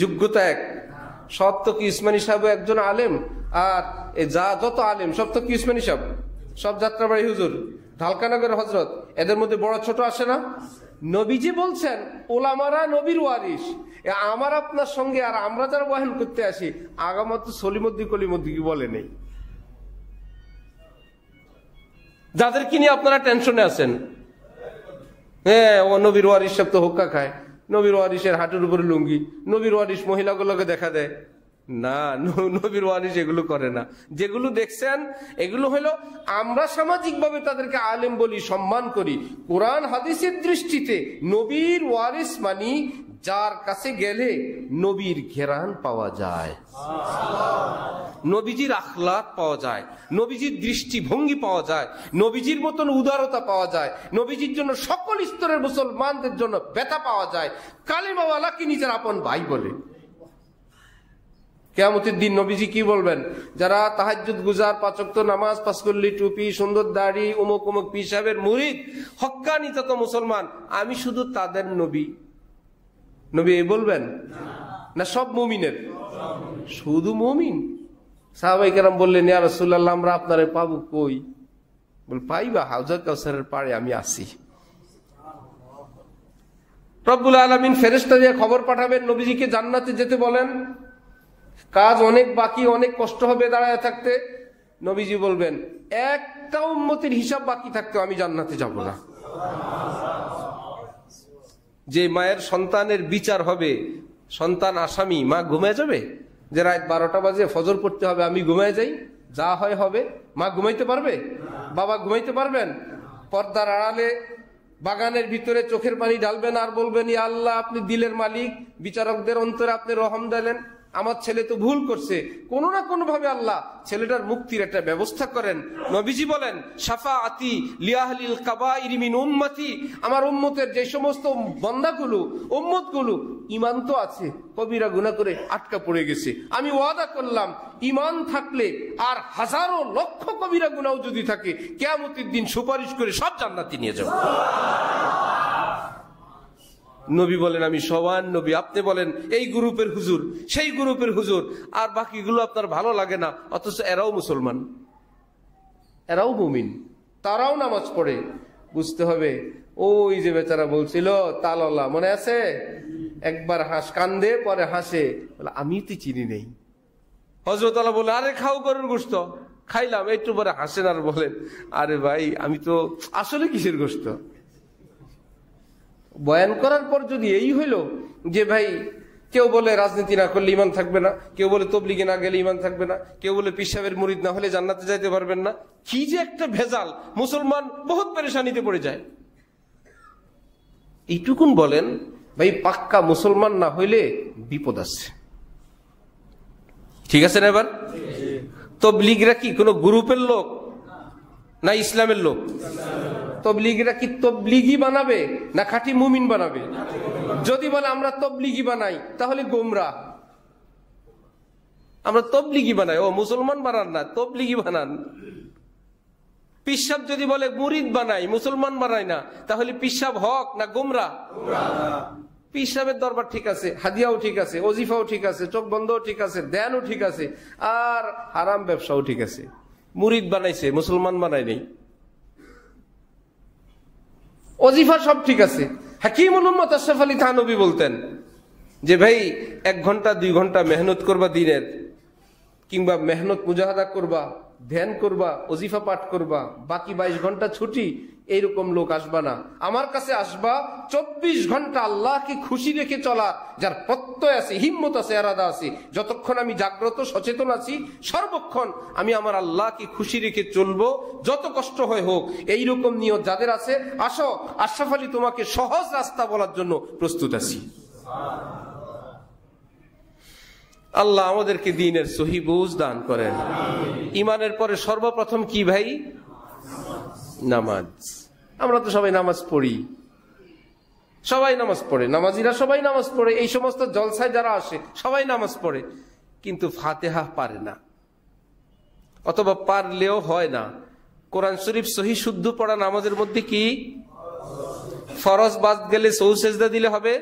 যোগ্যতা এক। সব তো কি উসমানী সাহেব একজন আলেম? আর যত আলেম সব তো কি উসমানী সাহেব? সব যাত্রাবাড়ি হুজুর, ঢালকানগর হযরত, এদের মধ্যে বড় ছোট আসে না? নবীজি বলছেন ওলামারা নবীর ওয়ারিস। আমার আপনার সঙ্গে আর আমরা যারা বয়ান করতে আসি, আগামত সলিমদ্দি কলিমদ্দি কি বলে নেই। যাদেরকে নিয়ে আপনারা টেনশনে আছেন, হ্যাঁ ও নবীর ওয়ারিস সব তো হুক্কা খায়, নবীর ওয়ারিসের হাঁটুর উপরে লুঙ্গি, নবীর ওয়ারিস মহিলাগুলোকে দেখা দেয় না, নবীর ওয়ারিস এগুলো করে না। যেগুলো দেখছেন এগুলো হলো আমরা সামাজিকভাবে তাদেরকে আলেম বলি, সম্মান করি। কোরআন হাদিসের দৃষ্টিতে নবীর ওয়ারিস মানি যার কাছে গেলে নবীর ঘেরান পাওয়া যায়, নবীজির আখলাক পাওয়া যায়, নবীজির দৃষ্টিভঙ্গি পাওয়া যায়, নবীজির মতন উদারতা পাওয়া যায়, নবীজির জন্য সকল স্তরের মুসলমানদের জন্য ব্যথা পাওয়া যায়। কালিমাওয়ালাকে নিজের আপন ভাই বলে। কিয়ামতের দিন নবীজি কি বলবেন? যারা তাহাজ্জুদ গুজার, 5 ওয়াক্ত নামাজ, 5 কল্লি টুপি, সুন্দর দাড়ি, অমুক অমুক পীর সাহেবের মুরিদ, হক্কানি তত মুসলমান, আমি শুধু তাদের নবী। নবী এই বলবেন না সব মুমিনের? শুধু মুমিন। সাহাবায়ে কেরাম বললেন, ইয়া রাসূলুল্লাহ আমরা আপনারে পাবো কই? বল পাইবা হাউজে কাউসারের পাড়ে আমি আছি। রব্বুল আলামিন ফেরেশতা দিয়ে খবর পাঠাবেন, নবীজিকে জান্নাতে যেতে বলেন। কাজ অনেক বাকি, অনেক কষ্ট হবে দাঁড়ায় থাকতে। নবীজি বলবেন একটা উম্মতের হিসাব বাকি থাকতে আমি জান্নাতে যাব না। যে মায়ের সন্তানের বিচার হবে, সন্তান আসামি, মা ঘুমায় যাবে? যে রাত 12টা বাজে ফজর পড়তে হবে, আমি ঘুমায় যাই, যা হয় হবে। মা ঘুমাইতে পারবে? বাবা ঘুমাইতে পারবেন? পর্দার আড়ালে বাগানের ভিতরে চোখের পানি ঢালবেন আর বলবেন, ইয়া আল্লাহ আপনি দিলের মালিক, বিচারকদের অন্তরে আপনি রহম দিলেন, আমার ছেলে তো ভুল করছে, কোনো না কোনো ভাবে আল্লাহ ছেলেটার মুক্তির একটা ব্যবস্থা করেন। নবীজি বলেন, শাফাআতি লিআহলিল কাবাইরি মিন উম্মতি, আমার উম্মতের যে সমস্ত বান্দাগুলো, উম্মতগুলো ঈমান তো আছে, কবিরা গুনাহ করে আটকা পড়ে গেছে, আমি ওয়াদা করলাম ঈমান থাকলে আর হাজারো লক্ষ কবিরা গুনাহ যদি থাকে, কিয়ামতের দিন সুপারিশ করে সব জান্নাতে নিয়ে যাব। নবী বলেন আমি সবার নবী, আপনি বলেন এই গ্রুপের হুজুর, সেই গ্রুপের হুজুর, আর বাকিগুলো আপনার ভালো লাগে না, অথচ এরাও মুসলমান, এরাও মুমিন, তারাও নামাজ পড়ে। বুঝতে হবে ওই যে বেচারা বলছিল তালওয়ালা, মনে আছে? একবার কান্দে পরে হাসে, আমি তো চিনি নেই। হযরত আলী বলে আরে খাও গরুর গোশত, খাইলাম, একটু পরে হাসেন আর বলেন আরে ভাই আমি তো আসলে কিসের গোশত। বয়ান করার পর যদি এই হইল যে ভাই কেউ বলে রাজনীতি না করলে ইমান থাকবে না, কেউ বলে তবলিগে না গেলে ইমান থাকবে না, কেউ বলে পীর সাহেবের মুরিদ না হলে জান্নাতে যাইতে পারবেন না, কি যে একটা ভেজাল, মুসলমান বহুত পেরেশানিতে পড়ে যায়। এইটুকুন বলেন ভাই পাক্কা মুসলমান না হইলে বিপদ আছে। ঠিক আছে না? এবার তবলিগরা কি কোন গ্রুপের লোক না ইসলামের লোক? তবলিগরা কি তবলিগি বানাবে না খাঁটি মুমিন বানাবে? যদি বলে আমরা তবলিগি বানাই তাহলে গোমরা। আমরা তবলিগি বানাই, ও মুসলমান বানান না, তবলিগি বানান। পিসাব যদি বলে মুরিদ বানাই, মুসলমান বানাই না, তাহলে পিসাব হক না গোমরা? পিসাবের দরবার ঠিক আছে, হাদিয়াও ঠিক আছে, ওজিফাও ঠিক আছে, চোখ বন্ধও ঠিক আছে, ধ্যানও ঠিক আছে, আর হারাম ব্যবসাও ঠিক আছে। মুরিদ বানাইছে, মুসলমান বানাই নেই। ওজিফা সব ঠিক আছে। হাকিমুল উম্মত আশরাফ আলী থানভী বলতেন যে ভাই 1 ঘন্টা 2 ঘন্টা মেহনত করবা দিনের, কিংবা মেহনত মুজাহাদা করবা, ধ্যান করবা, ওজিফা পাঠ করবা, বাকি 22 ঘন্টা ছুটি, এইরকম লোক আসবা না। আমার কাছে আসবা 24 ঘন্টা আল্লাহকে খুশি রেখে চলা, যার প্রত্যয় আছে, হিম্মত আছে, এরাদা আছে। যতক্ষণ আমি জাগ্রত সচেতন আছি, সর্বক্ষণ আমি আমার আল্লাহকে খুশি রেখে চলবো, যত কষ্ট হয় হোক। এইরকম নিয়ত যাদের আছে, আসো আশরাফ আলী তোমাকে সহজ রাস্তা বলার জন্য প্রস্তুত আছি। আল্লাহ আমাদেরকে দ্বীনের সহি বুঝ দান করেন। ইমানের পরে সর্বপ্রথম কি ভাই? নামাজ। আমরা তো সবাই নামাজ পড়ি, সবাই নামাজ পড়ে, নামাজিরা সবাই নামাজ পড়ে, এই সমস্ত জলসায় যারা আসে সবাই নামাজ পড়ে, কিন্তু ফাতিহা পারে না, অথবা পারলেও হয় না। কোরআন শরীফ সহি শুদ্ধ পড়া নামাজের মধ্যে কি ফরজ বাদ গেলে সহু সেজদা দিলে হবে?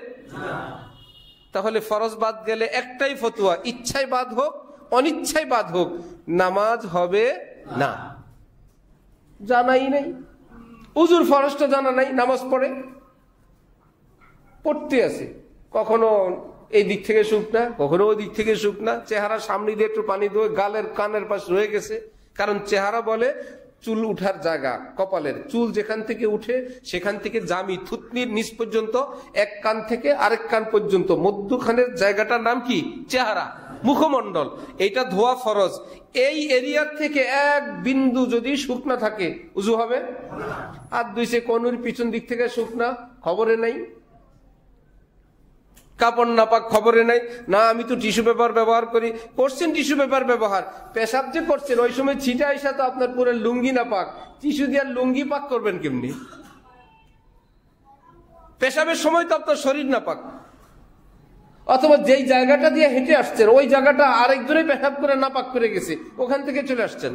তাহলে ফরজ বাদ গেলে একটাই ফতোয়া, ইচ্ছায় বাদ হোক অনিচ্ছায় বাদ হোক, নামাজ হবে না। জানাই নাই, উজুর ফরজটা জানা নাই, নামাজ পড়তে আছে, কখনো এই দিক থেকে শুকনা, কখনো ওই দিক থেকে শুকনা, চেহারা সামনে দিয়ে একটু পানি দিয়ে গালের কানের পাশ রয়ে গেছে। কারণ চেহারা বলে চুল উঠার জায়গা, কপালের চুল যেখান থেকে উঠে সেখান থেকে জামি থুতনির নিচ পর্যন্ত, এক কান থেকে আরেক কান পর্যন্ত মধ্যখানের জায়গাটার নাম কি? চেহারা, মুখমণ্ডল। এইটা ধোয়া ফরজ। এই এরিয়ার থেকে এক বিন্দু যদি শুকনা থাকে উজু হবে? আর দুইছে কনুর পিছন দিক থেকে শুকনা, খবরে নাই। কাপড় নাপাক, খবরে নাই। না আমি তো টিস্যু পেপার ব্যবহার করি, করছেন টিস্যু পেপার ব্যবহার, পেশাব যে করছেন ওই সময় ছিটা আইসা তো আপনার পুরো লুঙ্গি নাপাক, টিস্যু দিয়ে লুঙ্গি পাক করবেন কেমনি? পেশাবের সময় তো আপনার শরীর নাপাক। অথবা যেই জায়গাটা দিয়ে হেঁটে আসছেন ওই জায়গাটা আরেকজনে পেশাব করে নাপাক করে গেছে, ওখান থেকে চলে আসছেন,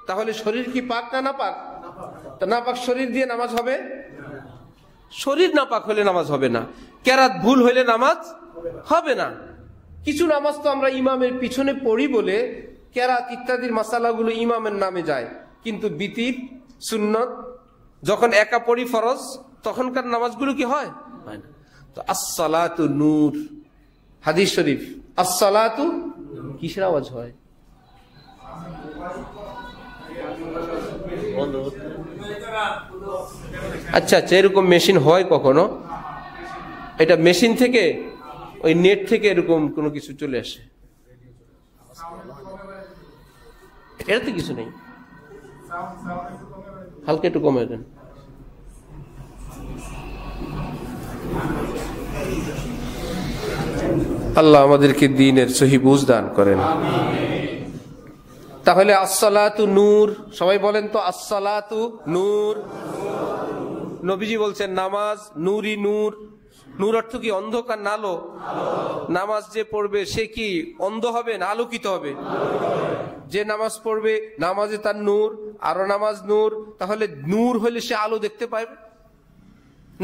তাহলে শরীর কি পাক না নাপাক? নাপাক শরীর দিয়ে নামাজ হবে? শরীর নাপাক হলে নামাজ হবে না। কেরাত ভুল হইলে নামাজ হবে না। কিছু নামাজ তো আমরা ইমামের পিছনে পড়ি বলে কেরাত ইত্যাদির মাসালাগুলো ইমামের নামে যায়, কিন্তু বিতির সুন্নত যখন একা পড়ি ফরজ, তখনকার নামাজগুলো কি হয়? তো আসসালাতু নূর, হাদিস শরীফ, আসসালাতু কিসের আওয়াজ হয়? আচ্ছা আচ্ছা, এরকম মেশিন হয় কখনো? এটা মেশিন থেকে, ওই নেট থেকে এরকম কোনো কিছু চলে আসে? এটাতে কিছু নেই, হালকা একটু কমে দেন। আল্লাহ আমাদেরকে দ্বীনের সহি বুঝ দান করেন। তাহলে আসসালাতু নূর, সবাই বলেন তো আসসালাতু নূর। নবীজি বলছেন নামাজ নূরি নূর। নূর অর্থ কি? অন্ধকার না আলো? নামাজ যে পড়বে সে কি অন্ধ হবে না আলোকিত হবে? যে নামাজ পড়বে নামাজে তার নূর, আরো নামাজ নূর, তাহলে নূর হলে সে আলো দেখতে পাবে।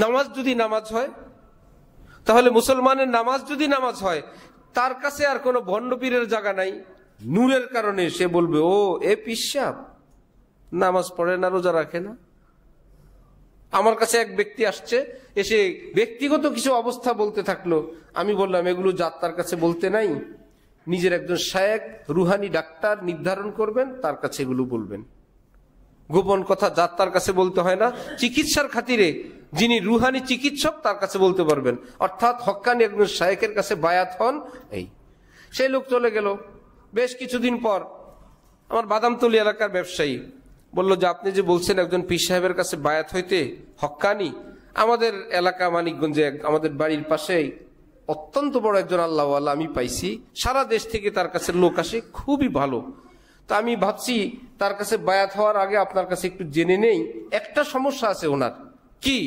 নামাজ যদি নামাজ হয় তাহলে মুসলমানের নামাজ যদি নামাজ হয়, তার কাছে আর কোনো ভণ্ড পীরের জায়গা নাই। নূরের কারণে সে বলবে, ও এ পিসাব নামাজ পড়ে না, রোজা রাখে না। আমার কাছে এক ব্যক্তি আসছে, এসে ব্যক্তিগত কিছু অবস্থা বলতে থাকলো। আমি বললাম, এগুলো যাত্রার কাছে বলতে নাই, নিজের একজন শায়েখ রুহানি ডাক্তার নির্ধারণ করবেন, তার কাছে এগুলো বলবেন। গোপন কথা যাত্রার কাছে বলতে হয় না। চিকিৎসার খাতিরে যিনি রুহানি চিকিৎসক তার কাছে বলতে পারবেন, অর্থাৎ হক্কানি একজন শায়েখের কাছে বায়াত হন। এই সেই লোক চলে গেল। বেশ কিছুদিন পর আমার বাদামতলী এলাকার ব্যবসায়ী বলল যে, আপনি যে বলছেন একজন পীর সাহেবের কাছে বায়াত হইতে, হক্কানি, আমাদের এলাকা মানিকগঞ্জে আমাদের বাড়ির পাশেই অত্যন্ত বড় একজন আল্লাহওয়ালা আমি পাইছি, সারা দেশ থেকে তার কাছে লোক আসে, খুবই ভালো। তা আমি ভাবছি তার কাছে বায়াত হওয়ার আগে আপনার কাছে একটু জেনে নেই। একটা সমস্যা আছে ওনার। কি?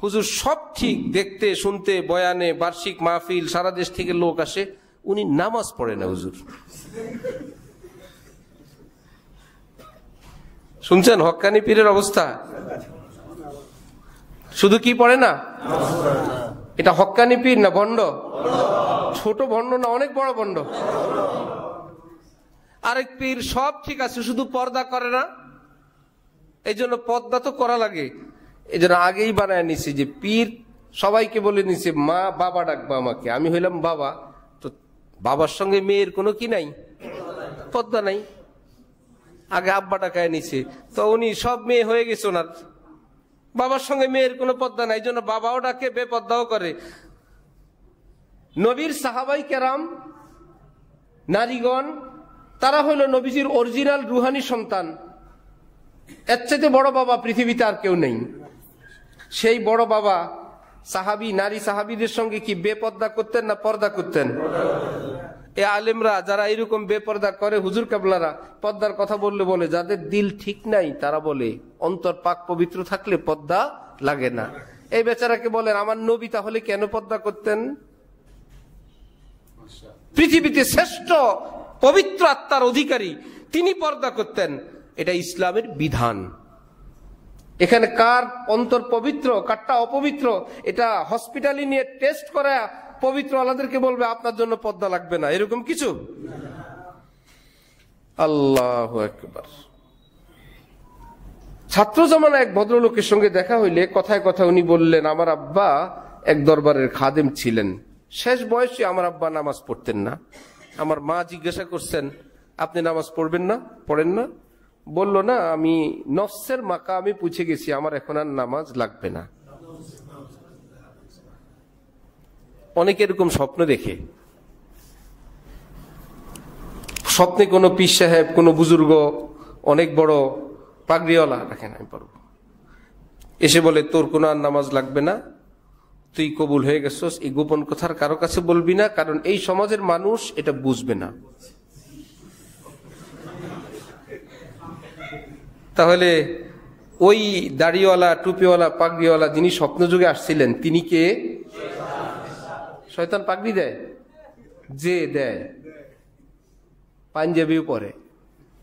হুজুর সব ঠিক, দেখতে শুনতে, বয়ানে, বার্ষিক মাহফিল, সারা দেশ থেকে লোক আসে, উনি নামাজ পড়ে না হুজুর। শুনছেন হক্কানি পীরের অবস্থা? শুধু কি পড়ে না, এটা হক্কানি পীর না ভণ্ড? ছোট ভণ্ড না, অনেক বড় ভণ্ড। আরেক পীর সব ঠিক আছে, শুধু পর্দা করে না। এই জন্য পর্দা তো করা লাগে, এই জন্য আগেই বানায় নিছে যে পীর সবাইকে বলে নিছে, মা বাবা ডাকবা আমাকে। আমি হইলাম বাবা, তো বাবার সঙ্গে মেয়ের কোনো কি নাই, পর্দা নাই। আগে আব্বা ডাকায় নিছে, তো উনি সব মেয়ে হয়ে গেছে ওনার, বাবার সঙ্গে মেয়ের কোনো পর্দা নাই, এই জন্য বাবাও ডাকে, বেপর্দাও করে। নবীর সাহাবাই কেরাম নারীগণ, তারা হইল নবীজির অরিজিনাল রুহানি সন্তান। এর চাইতে বড় বাবা পৃথিবীতে আর কেউ নেই। সেই বড় বাবা সাহাবী, নারী সাহাবীদের সঙ্গে কি বেপর্দা করতেন না পর্দা করতেন? এ আলেমরা যারা এরকম বেপর্দা করে, হুজুর কাবলারা পর্দার কথা বললে বলে, যাদের দিল ঠিক নাই তারা বলে অন্তর পাক পবিত্র থাকলে পর্দা লাগে না। এই বেচারাকে বলেন, আমার নবী তাহলে কেন পর্দা করতেন? পৃথিবীতে শ্রেষ্ঠ পবিত্র আত্মার অধিকারী, তিনি পর্দা করতেন। এটা ইসলামের বিধান। এখানে কার অন্তর পবিত্র, কারটা অপবিত্র, এটা হসপিটালে নিয়ে টেস্ট করা পবিত্র আলাদেরকে বলবে আপনার জন্য পর্দা লাগবে না, এরকম কিছু? আল্লাহু আকবার। ছাত্র জামানা এক ভদ্রলোকের সঙ্গে দেখা হইলে কথায় কথা উনি বললেন, আমার আব্বা এক দরবারের খাদেম ছিলেন, শেষ বয়সে আমার আব্বা নামাজ পড়তেন না। আমার মা জিজ্ঞাসা করছেন, আপনি নামাজ পড়বেন না, পড়েন না? বলল, না, আমি নফসের মাকামে পৌঁছে গেছি, আমার এখন আর নামাজ লাগবে না। অনেকে এরকম স্বপ্ন দেখে, স্বপ্নে কোনো পীর সাহেব, কোনো বুজুর্গ, অনেক বড় পাগড়িওয়ালা, রাখেন আমি পারবো, এসে বলে তোর কোনো আর নামাজ লাগবে না, তুই কবুল হয়ে গেছস। এই গোপন কথার কারো কাছে বলবি না, কারণ এই সমাজের মানুষ এটা বুঝবে না। তাহলে ওই দাড়িওয়ালা, টুপিওয়ালা, পাগড়িওয়ালা যিনি স্বপ্ন যুগে আসছিলেন, তিনি কে? শয়তান পাগড়ি দেয়, যে দেয় পাঞ্জাবিও পরে,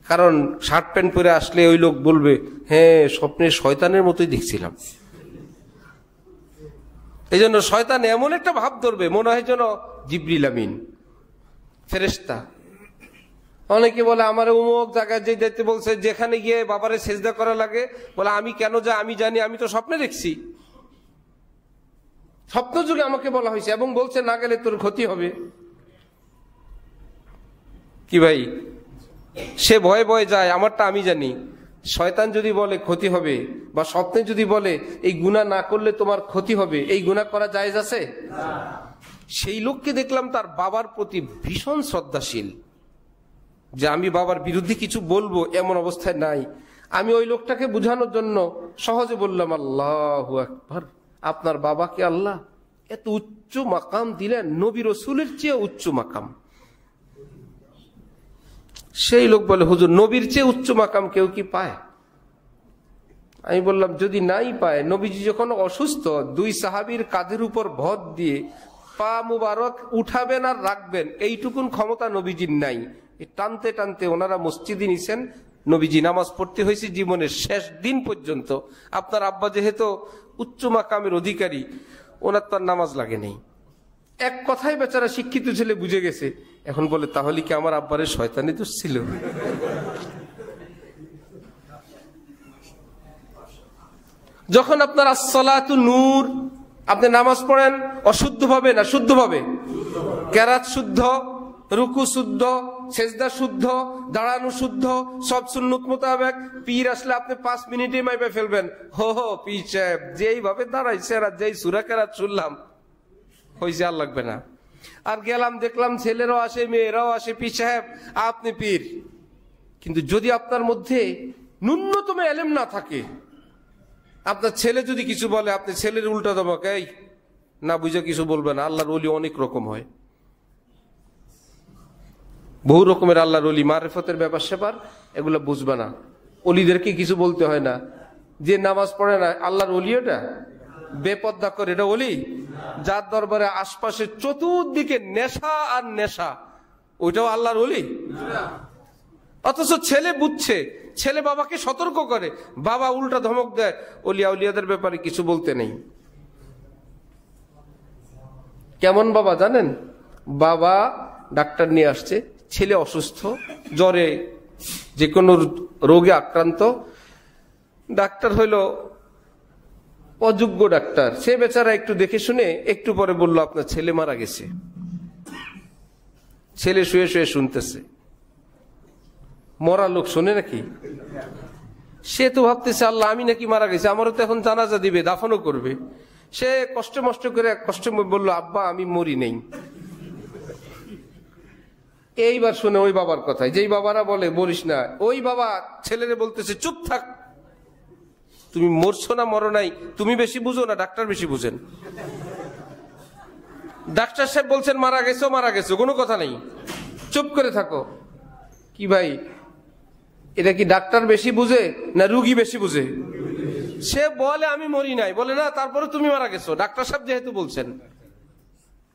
কারণ শার্ট প্যান্ট পরে আসলে ওই লোক বলবে, হ্যাঁ স্বপ্নে শয়তানের মতোই দেখছিলাম। এই জন্য শয়তান এমন একটা ভাব ধরবে, মনে হয় যেন জিবরিল আমিন, ফেরেশতা। অনেকে বলে, আমার অমুক জায়গায় যে যেতে বলছে, যেখানে গিয়ে বাবারে সেজদা করা লাগে, বলে আমি কেন যা, আমি জানি, আমি তো স্বপ্নে দেখছি, স্বপ্ন যুগে আমাকে বলা হয়েছে, এবং বলছে না গেলে তোর ক্ষতি হবে। কি ভাই, সে ভয়ে ভয়ে যায়, আমারটা আমি জানি। শয়তান যদি বলে ক্ষতি হবে, বা স্বপ্নে যদি বলে এই গুনাহ না করলে তোমার ক্ষতি হবে, এই গুনাহ করা জায়েজ আছে? সেই লোককে দেখলাম তার বাবার প্রতি ভীষণ শ্রদ্ধাশীল, যে আমি বাবার বিরুদ্ধে কিছু বলবো এমন অবস্থায় নাই। আমি ওই লোকটাকে বুঝানোর জন্য সহজে বললাম, আল্লাহু আকবার, আপনার বাবাকে আল্লাহ এত উচ্চ মাকাম দিলেন, নবী রাসূলের চেয়ে উচ্চ মাকাম। সেই লোক বলে, হুজুর নবীর চেয়ে উচ্চ মাকাম কেউ কি পায়? আমি বললাম, যদি নাই পায়, নবীজি যখন অসুস্থ, দুই সাহাবীর কাঁধের উপর ভর দিয়ে পা মুবারক উঠাবেন আর রাখবেন, এইটুকুন ক্ষমতা নবীজির নাই। টানতে টানতে ওনারা মসজিদে নিছেন, নবীজি নামাজ পড়তে হয়েছে জীবনের শেষ দিন পর্যন্ত। আপনার আব্বা যেহেতু উচ্চ মাকামের অধিকারী, ওনার তার নামাজ লাগে নেই। এক কথায় বেচারা শিক্ষিত ছেলে বুঝে গেছে। এখন বলে তাহলে কি আমার আব্বারের শয়তানি দোষ ছিল? যখন আপনার আসসালাতু নূর, আপনি নামাজ পড়েন অশুদ্ধ ভাবে না শুদ্ধ ভাবে, কেরাত শুদ্ধ, রুকু শুদ্ধ, সেজদা শুদ্ধ, দাঁড়ানো শুদ্ধ, সব সুন্নত মোতাবেক। পীর আসলে আপনি 5 মিনিটে মাইপে ফেলবেন, হো হো পীর সাহেব যেই ভাবে দাঁড়াইছে আর যেই সূরা কেরাত শুনলাম হইছে, আর লাগবে না। আর গেলাম দেখলাম ছেলেরাও আসে মেয়েরাও আসে, পীর সাহেব আপনি পীর। কিন্তু যদি আপনার মধ্যে ন্যূনতম এলেম না থাকে, আপনার ছেলে যদি কিছু বলে আপনি ছেলের উল্টা দমক, এই না বুঝে কিছু বলবেন। আল্লাহর ওলি অনেক রকম হয়, বহু রকমের আল্লাহর ওলি, মারিফতের ব্যাপার স্যাপার এগুলো বুঝবে না। ওলিদেরকে কিছু বলতে হয় না। যে নামাজ পড়ে না আল্লাহর ওলি, ওটা বেপর্দা করে, এটা ওলি? যার দরবারে আশপাশে চতুর্দিকে নেশা আর নেশা, ওইটাও আল্লাহর ওলি? অথচ ছেলে বুঝছে, ছেলে বাবাকে সতর্ক করে, বাবা উল্টা ধমক দেয়, ওলিয়া উলিয়াদের ব্যাপারে কিছু বলতে নেই। কেমন বাবা জানেন? বাবা ডাক্তার নিয়ে আসছে, ছেলে অসুস্থ, জ্বরে যে কোনো রোগে আক্রান্ত। ডাক্তার হইল অযোগ্য ডাক্তার, সে বেচারা একটু দেখে শুনে একটু পরে বলল আপনার ছেলে মারা গেছে। ছেলে শুয়ে শুয়ে শুনতেছে। মরা লোক শোনে নাকি? সে তো ভাবতেছে আল্লাহ আমি নাকি মারা গেছি, আমারও তো এখন জানাজা দিবে, দাফনও করবে। সে কষ্টে মষ্ট করে কষ্টে বলল আব্বা আমি মরি নেই। এইবার শুনে ওই বাবার কথায়, যেই বাবারা বলে বলিস না, ওই বাবা ছেলেরে বলতেছে চুপ থাক, তুমি মরছো না মরো নাই তুমি বেশি বুঝো না, ডাক্তার বেশি বুঝেন। ডাক্তার সাহেব বলছেন মারা গেছো, মারা গেছো, কোনো কথা নেই, চুপ করে থাকো। কি ভাই, এটা কি ডাক্তার বেশি বুঝে না রুগী বেশি বুঝে? সে বলে আমি মরি নাই, বলে না তারপরে তুমি মারা গেছো, ডাক্তার সাহেব যেহেতু বলছেন।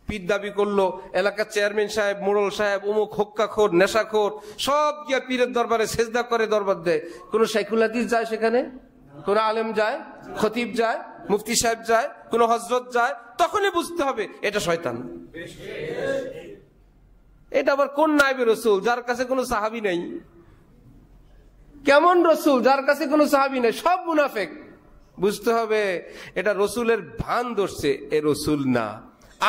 পীর দাবি করলো, এলাকার চেয়ারম্যান সাহেব, মোড়ল সাহেব, অমুক হক্কাখোর, নেশাখোর সব গিয়া পীরের দরবারে সেজদা করে দরবার দেয়। কোন শাইখুল হাদিস যায় সেখানে, কোন আলেম যায়, খতিব যায়, মুফতি সাহেব যায়, কোন হযরত যায়, তখনই বুঝতে হবে এটা শয়তান। এটা আবার কোন নায়েবে রাসূল যার কাছে কোনো সাহাবী নাই? কেমন রাসূল যার কাছে কোনো সাহাবী নাই? সব মুনাফিক। বুঝতে হবে এটা রাসূলের ভান ধরছে, এ রাসূল না।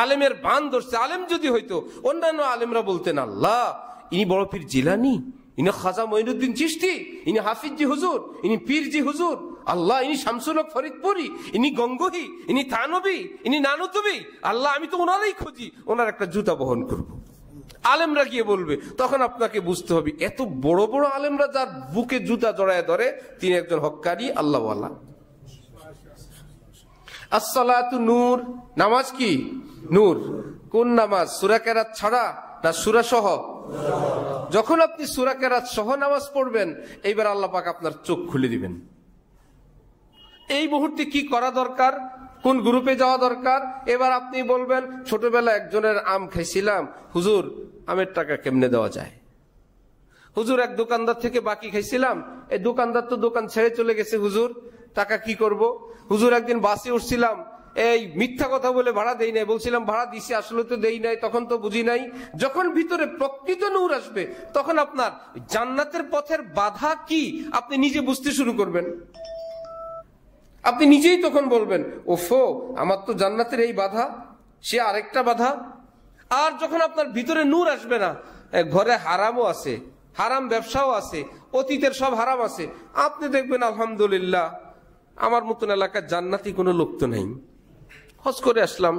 আলেমের ভান ধরছে। আলেম যদি হইতো অন্যান্য আলেমরা বলতেন আল্লাহ ইনি বড় পীর জিলানী, ইনি খাজা মঈনুদ্দিন চিশতি, ইনি হাফিজি হুজুর, ইনি পীরজি হুজুর, আল্লাহ ইনি শামসুল হক ফরিদপুরি, ইনি গঙ্গোহী, ইনি থানবী, ইনি নানুতুবি, আল্লাহ আমি তো ওনারই খুঁজি, ওনার একটা জুতা বহন করব। আলেমরা গিয়ে বলবে, তখন আপনাকে বুঝতে হবে এত বড় বড় আলেমরা যার বুকে জুতা জড়ায় ধরে তিনি একজন হক্কানি আল্লাহওয়ালা। আসসালাতু নূর, নামাজ কি নূর? কোন নামাজ? সূরা কেরাত ছাড়া না সূরা সহ? যখন আপনি সূরা কেরাত সহ নামাজ পড়বেন, এইবার আল্লাহ পাক আপনার চোখ খুলে দিবেন। এই মুহূর্তে কি করা দরকার, কোন গ্রুপে যাওয়া দরকার? এবার আপনি বলবেন ছোটবেলা একজনের আম খাইছিলাম, হুজুর আমের টাকা কেমনে দেওয়া যায়? হুজুর এক দোকানদার থেকে বাকি খাইছিলাম, এই দোকানদার তো দোকান ছেড়ে চলে গেছে, হুজুর টাকা কি করব? হুজুর একদিন বাসে উঠছিলাম, এই মিথ্যা কথা বলে ভাড়া দেই নাই, বলছিলাম ভাড়া দিছি, আসলে তো দেই নাই, তখন তো বুঝি নাই। যখন ভিতরে প্রকৃত নূর আসবে তখন আপনার জান্নাতের পথের বাধা কি আপনি নিজে বুঝতে শুরু করবেন। আপনি নিজেই তখন বলবেন ওফো আমার তো জান্নাতের এই বাধা, সে আরেকটা বাধা। আর যখন আপনার ভিতরে নূর আসবে না, ঘরে হারামও আছে, হারাম ব্যবসাও আছে, অতীতের সব হারাম আছে, আপনি দেখবেন আলহামদুলিল্লাহ আমার মতন এলাকার জান্নাতি কোনো লোক তো নেই। হজ করে আসলাম,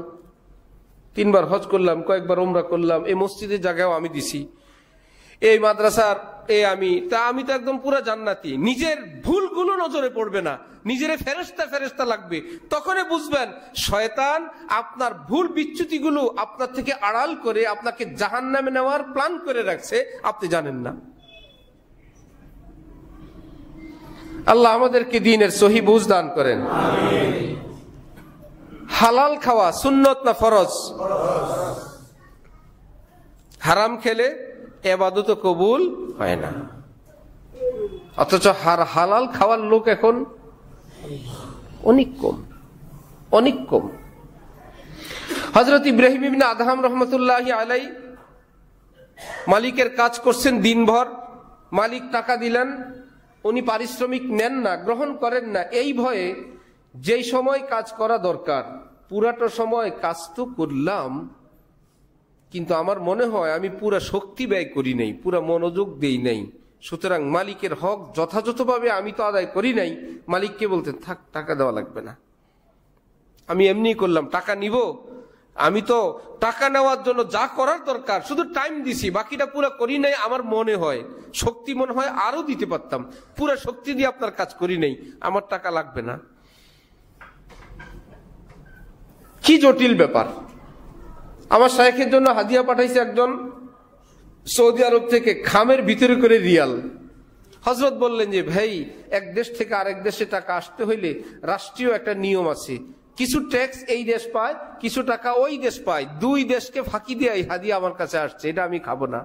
3 বার হজ করলাম, কয়েকবার উমরা করলাম, এই মসজিদের জায়গাও আমি দিছি, এই মাদ্রাসার আমি তো একদম পুরা জান্নাতি। নিজের ভুলগুলো নজরে পড়বে না, নিজের ফেরেশতা ফেরেশতা লাগবে, তখনই বুঝবেন শয়তান আপনার ভুল বিচ্যুতিগুলো আপনার থেকে আড়াল করে আপনাকে জাহান্নামে নেওয়ার প্ল্যান করে রাখছে, আপনি জানেন না। আল্লাহ আমাদেরকে দ্বীনের সহি বুঝ দান করেন। হালাল খাওয়া সুন্নত না ফরজ? হারাম খেলে ইবাদত কবুল হয় না, অথচ হালাল খাওয়ার লোক এখন অনেক কম, অনেক কম। হযরত ইব্রাহিম ইবনে আদহাম রহমতুল্লাহি আলাই মালিকের কাজ করছেন দিনভর, মালিক টাকা দিলেন, উনি পারিশ্রমিক নেন না, গ্রহণ করেন না, এই ভয়ে যেই সময় কাজ করা দরকার পুরাটা সময় কাজ তো করলাম, কিন্তু আমার মনে হয় আমি পুরা শক্তি ব্যয় করি নাই, পুরা মনোযোগ দেই নাই, সুতরাং মালিকের হক যথাযথভাবে আমি তো আদায় করি নাই। মালিককে বলতেন, থাক, টাকা দেওয়া লাগবে না, আমি এমনি করলাম, টাকা নিব, আমি তো টাকা নেওয়ার জন্য যা করার দরকার শুধু টাইম দিছি, বাকিটা পুরো করি নাই। আমার মনে হয় শক্তি মনে হয় আরো দিতে পারতাম, পুরো শক্তি দিয়ে আপনার কাজ করি নাই, আমার টাকা লাগবে না। কি জটিল ব্যাপার। আমার শাইখের জন্য হাদিয়া পাঠাইছে একজন সৌদি আরব থেকে, খামের ভিতরে করে রিয়াল। হযরত বললেন যে ভাই, এক দেশ থেকে আরেক দেশে টাকা আসতে হইলে রাষ্ট্রীয় একটা নিয়ম আছে, কিছু ট্যাক্স এই দেশ পায়, কিছু টাকা ওই দেশ পায়, দুই দেশকে ফাঁকি দিয়ে এই হাদিয়া আমার কাছে আসছে, এটা আমি খাবো না।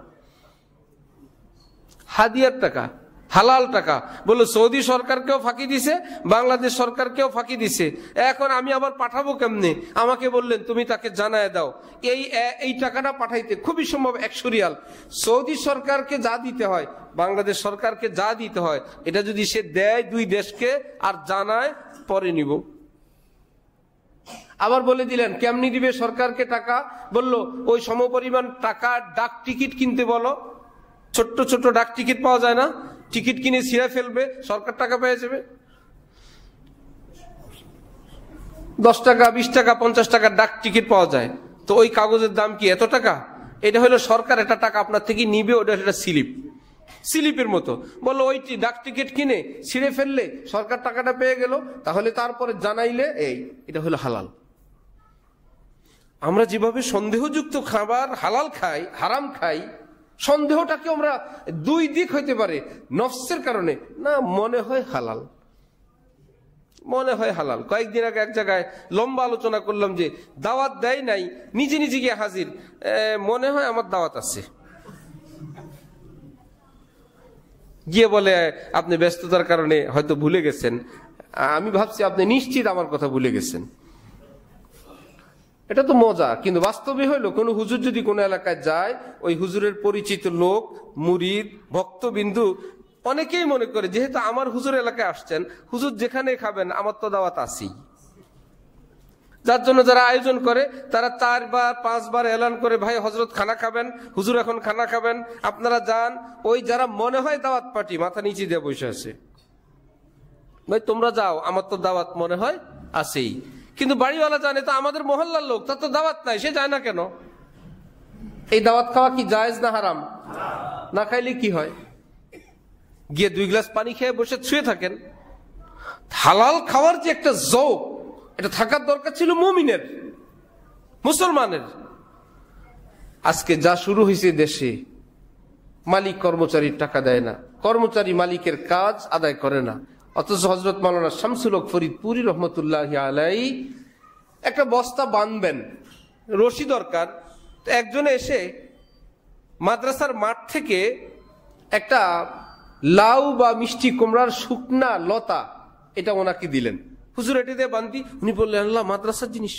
হাদিয়ার টাকা, হালাল টাকা, বললো সৌদি সরকারকেও ফাঁকি দিছে, বাংলাদেশ সরকারকেও ফাঁকি দিছে, এখন আমি আবার পাঠাবো কেমনে? আমাকে বললেন তুমি তাকে জানায় দাও, এই টাকাটা পাঠাইতে খুবই সম্ভব 100 রিয়াল। সৌদি সরকারকে যা দিতে হয়, বাংলাদেশ সরকারকে যা দিতে হয়, এটা যদি সে দেয় দুই দেশকে আর জানায়, পরে নিব। আবার বলে দিলেন কেমনি দিবে সরকারকে টাকা, বলল ওই সমপরিমাণ টাকা ডাক টিকিট কিনতে বলো, ছোট্ট ছোট্ট ডাক টিকিট পাওয়া যায় না, টিকিট কিনে ছিঁড়ে ফেলবে, সরকার টাকা পেয়ে যাবে। 10 টাকা 20 টাকা 50 টাকার ডাক টিকিট পাওয়া যায়, তো ওই কাগজের দাম কি এত টাকা? এটা হলো সরকার একটা টাকা আপনার থেকে নিবে, ওটা একটা স্লিপের মতো। বললো ওই ডাক টিকিট কিনে ছিঁড়ে ফেললে সরকার টাকাটা পেয়ে গেল, তাহলে তারপরে জানাইলে এটা হলো হালাল। আমরা যেভাবে সন্দেহযুক্ত খাবার হালাল খাই, হারাম খাই, সন্দেহটাকে আমরা দুই দিক হইতে পারে, নফসের কারণে না, মনে হয় হালাল, মনে হয় হালাল। কয়েকদিন আগে এক জায়গায় লম্বা আলোচনা করলাম যে দাওয়াত দেয় নাই, নিজে নিজে গিয়ে হাজির, মনে হয় আমার দাওয়াত আছে, গিয়ে বলে আপনি ব্যস্ততার কারণে হয়তো ভুলে গেছেন। আমি ভাবছি আপনি নিশ্চিত আমার কথা ভুলে গেছেন। এটা তো মজা, কিন্তু বাস্তবে হইলো কোন হুজুর যদি কোন এলাকায় যায়, ওই হুজুরের পরিচিত লোক, মুরিদ, ভক্তবিন্দু অনেকেই মনে করে যেহেতু আমার হুজুর এলাকায় আসছেন, হুজুর যেখানে খাবেন আমার তো দাওয়াত আছেই। যার জন্য যারা আয়োজন করে তারা 4 বার 5 বার এলান করে, ভাই হযরত খানা খাবেন, হুজুর এখন খানা খাবেন, আপনারা যান। ওই যারা মনে হয় দাওয়াত পার্টি মাথা নিচে দিয়ে বসে আছে, ভাই তোমরা যাও, আমার তো দাওয়াত মনে হয় আছেই। কিন্তু বাড়িওয়ালা জানে তো আমাদের মহল্লার লোক, তার তো দাওয়াত নাই, সে যায় না কেন? এই দাওয়াত খাওয়া কি জায়েজ না হারাম? না খাইলে কি হয়? গিয়ে 2 গ্লাস পানি খেয়ে বসে শুয়ে থাকেন। হালাল খাওয়ার যে একটা যৌক, এটা থাকার দরকার ছিল মুমিনের, মুসলমানের। আজকে যা শুরু হয়েছে দেশে, মালিক কর্মচারীর টাকা দেয় না, কর্মচারী মালিকের কাজ আদায় করে না। অথচ হযরত মাওলানা শামসুল হক ফরিদপুরি রহমতুল্লাহি আলাইহি একটা বস্তা বাঁধবেন, রশি দরকার। একজনে এসে মাদ্রাসার মাঠ থেকে একটা লাউ বা মিষ্টি কুমড়ার শুকনা লতা এটা ওনাকে দিলেন, হুজুর এটা দিয়ে বান্ধি। উনি বললেন আল্লাহ, মাদ্রাসার জিনিস।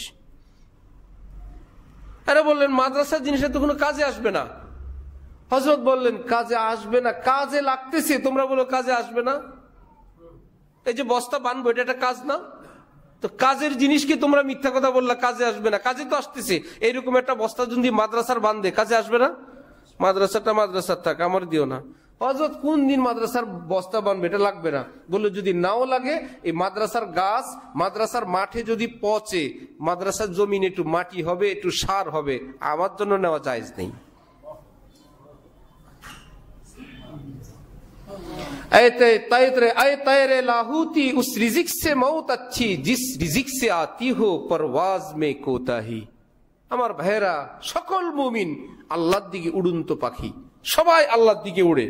আরে বললেন মাদ্রাসার জিনিসের তো কোনো কাজে আসবে না। হযরত বললেন কাজে আসবে না, কাজে লাগতেছে, তোমরা বলো কাজে আসবে না। এই যে বস্তা বানবো, এটা একটা কাজ না? তো কাজের জিনিসকে তোমরা মিথ্যা কথা বললা, কাজে আসবে না। কাজে তো আসতেছে। এইরকম একটা বস্তা যদি মাদ্রাসার বান্ধে, কাজে আসবে না? মাদ্রাসাটা মাদ্রাসার থাক, আমার দিও না। হযরত কোন দিন মাদ্রাসার বস্তা বানবে? এটা লাগবে না। বললো যদি নাও লাগে, এই মাদ্রাসার গাছ মাদ্রাসার মাঠে যদি পচে, মাদ্রাসার জমিন একটু মাটি হবে, একটু সার হবে, আমার জন্য নেওয়া জায়েজ নেই। उस रिजिक से मौत अच्छी जिस रिजिक से आती हो परवाज में कोताही। আমার ভাইরা, সকল মুমিন আল্লাহর দিকে উড়ন্ত পাখি, সবাই আল্লাহর দিকে উড়ে,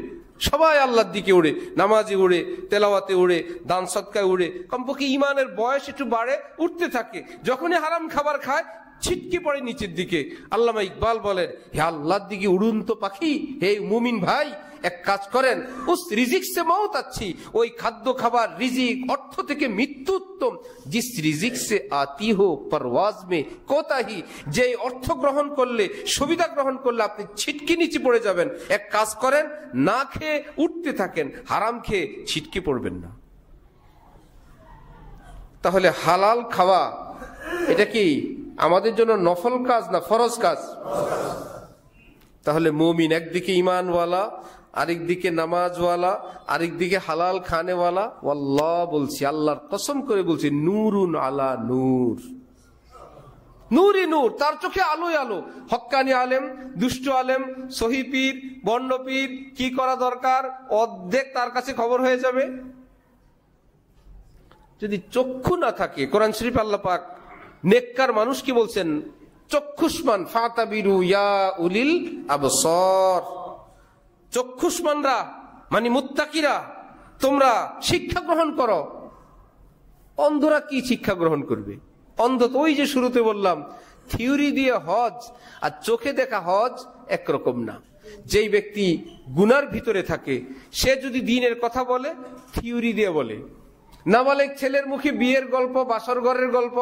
সবাই আল্লাহর দিকে উড়ে, নামাজে উড়ে, তেলাওয়াতে উড়ে, দান সদকায় উড়ে। কমপক্ষে ইমানের বয়স একটু বাড়ে, উঠতে থাকে। যখনই হারাম খাবার খায় ছিটকে পড়ে নিচের দিকে। আল্লামা ইকবাল বলেন, হে আল্লাহর দিকে উড়ন্ত পাখি, হে মুমিন ভাই, এক কাজ করেন, উস রিজিক সে মৌত আচ্ছি, ওই খাদ্য খাবার রিজিক অর্থ থেকে মৃত্যু উত্তম। জিস রিজিক সে আতি হো পরওয়াজ মে কোতাহি, যে অর্থ গ্রহণ করলে, সুবিধা গ্রহণ করলে আপনি ছিটকে নিচে পড়ে যাবেন। এক কাজ করেন, না খেয়ে উঠতে থাকেন, হারাম খেয়ে ছিটকে পড়বেন না। তাহলে হালাল খাওয়া এটা কি আমাদের জন্য নফল কাজ না ফরজ কাজ? তাহলে মুমিন একদিকে ঈমানওয়ালা, আরেকদিকে নামাজওয়ালা, আরেকদিকে হালাল খানেওয়ালা। আল্লাহ বলছি, আল্লাহর কসম করে বলছি, নূরুন আলা নূর, নূরে নূর, তার চোখে আলোয় আলো। হক্কানি আলেম, দুষ্ট আলেম, সহি পীর, বন্ড পীর, কি করা দরকার অর্ধেক তার কাছে খবর হয়ে যাবে। যদি চক্ষু না থাকে, কোরআন শরীফ আল্লাহ পাক নেককার মানুষ কি বলছেন, চক্ষুষ্মান ফাতাবিরু ইয়া উলিল আবসার, চক্ষুষ্মানরা মানে মুত্তাকিরা, তোমরা শিক্ষা গ্রহণ করো। অন্ধরা কি শিক্ষা গ্রহণ করবে? অন্ধ তো ওই যে শুরুতে বললাম, থিওরি দিয়ে হজ আর চোখে দেখা হজ একরকম না। যেই ব্যক্তি গুনার ভিতরে থাকে, সে যদি দ্বীনের কথা বলে, থিওরি দিয়ে বলে। নাবালেগ ছেলের মুখে বিয়ের গল্প, বাসর ঘরের গল্প,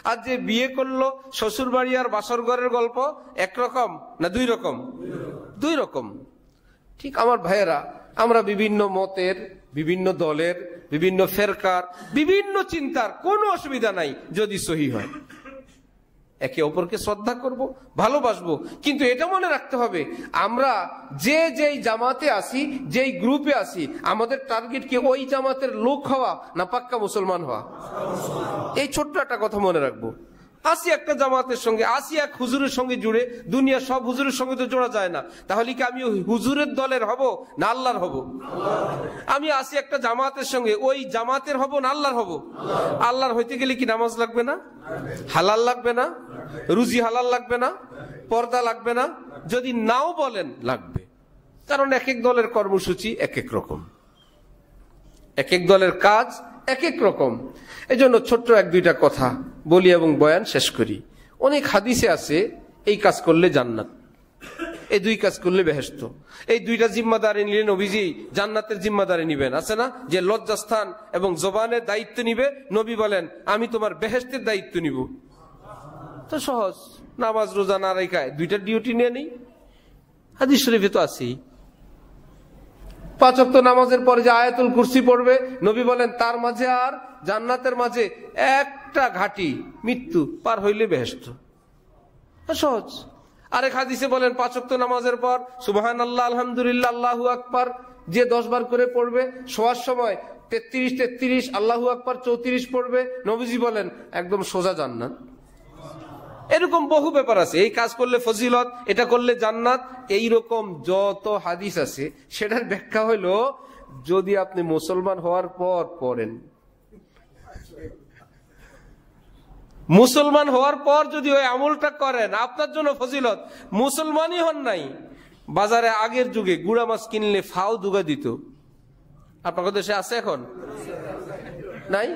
আর যে বিয়ে করলো শ্বশুর বাড়ি আর বাসর ঘরের গল্প একরকম না দুই রকম? দুই রকম। ঠিক আমার ভাইয়েরা, আমরা বিভিন্ন মতের, বিভিন্ন দলের, বিভিন্ন ফেরকার, বিভিন্ন চিন্তার, কোনো অসুবিধা নাই যদি সহি হয়। একে অপরকে শ্রদ্ধা করব, ভালোবাসবো, কিন্তু এটা মনে রাখতে হবে, আমরা যেই জামাতে আসি, যেই গ্রুপে আসি, আমাদের টার্গেট কি ওই জামাতের লোক হওয়া না পাক্কা মুসলমান হওয়া? এই ছোট্ট একটা কথা মনে রাখবো। আসি একটা জামাতের সঙ্গে, আসি এক হুজুরের সঙ্গে জুড়ে, দুনিয়া সব হুজুরের সঙ্গে তো জোড়া যায় না। তাহলে কি আমি হুজুরের দলের হব না আল্লাহর হব? আমি আসি একটা জামাতের সঙ্গে, ওই জামাতের হব না আল্লাহর হব? আল্লাহর হইতে গেলে কি নামাজ লাগবে না? হালাল লাগবে না? রুজি হালাল লাগবে না? পর্দা লাগবে না? যদি নাও বলেন লাগবে, কারণ এক এক দলের কর্মসূচি এক এক রকম, এক এক দলের কাজ এক এক রকম। এই জন্য ছোট্ট এক দুইটা কথা বলি এবং বয়ান শেষ করি। অনেক হাদিসে আছে এই কাজ করলে জান্নাত, এই দুই কাজ করলে বেহেশত। এই দুইটা জিম্মাদারি নিলে নবীজি জান্নাতের জিম্মাদারি নিবেন, আছে না? যে লজ্জাস্থান এবং জবানের দায়িত্ব নিবে, নবী বলেন আমি তোমার বেহেশতের দায়িত্ব নিব। তো সহজ, নামাজ রোজা না রেখায় দুইটা ডিউটি নিয়ে নেই, হাদিস শরীফে তো আছেই। 5 ওয়াক্ত নামাজের পরে যে আয়াতুল কুরসি পড়বে, নবী বলেন তার মাঝে আর জান্নাতের মাঝে একটা ঘাটি, মৃত্যু পার হইলে বেহেশত। সহজ। আরেক হাদিসে বলেন 5 ওয়াক্ত নামাজের পর সুবহানাল্লাহ, আলহামদুলিল্লাহ, আল্লাহু আকবার যে 10 বার করে পড়বে, শোয়ার সময় 33 আল্লাহু আকবার 34 পড়বে, নবীজি বলেন একদম সোজা জান্নাত। এরকম বহু ব্যাপার আছে, এই কাজ করলে ফজিলত, এটা করলে জান্নাত, এইরকম যত হাদিস আছে। সেটার ব্যাখ্যা হলো, যদি আপনি মুসলমান হওয়ার পর পড়েন, মুসলমান হওয়ার পর যদি ওই আমলটা করেন, আপনার জন্য ফজিলত। মুসলমানই হন নাই, বাজারে আগের যুগে গুড়া মাছ কিনলে ফাও দুগা দিত, আপনার দেশে আছে এখন? নাই?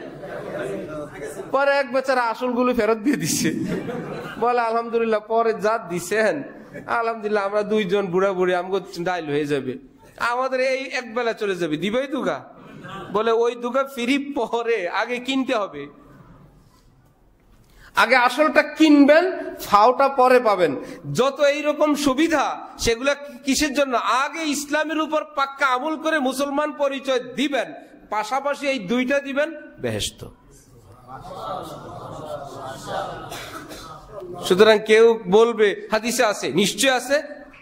পরে এক বেচারা আসলগুলো ফেরত দিয়ে দিচ্ছে, বলে আলহামদুলিল্লাহ, পরে যা দিছেন আলহামদুলিল্লাহ, আমরা দুইজন বুড়া বুড়ি আমগো ডাইল হয়ে যাবে, আমাদের এই এক বেলা চলে যাবে, দিবেই দুগা? বলে ওই দুগা ফিরি পরে, আগে কিনতে হবে, আগে আসলটা কিনবেন, ফাওটা পরে পাবেন। যত এইরকম সুবিধা, সেগুলা কিসের জন্য? আগে ইসলামের উপর পাক্কা আমল করে মুসলমান পরিচয় দিবেন, পাশাপাশি এই দুইটা দিবেন, বেহেশত। সুতরাং কেউ বলবে হাদিসে আছে, নিশ্চয় আছে।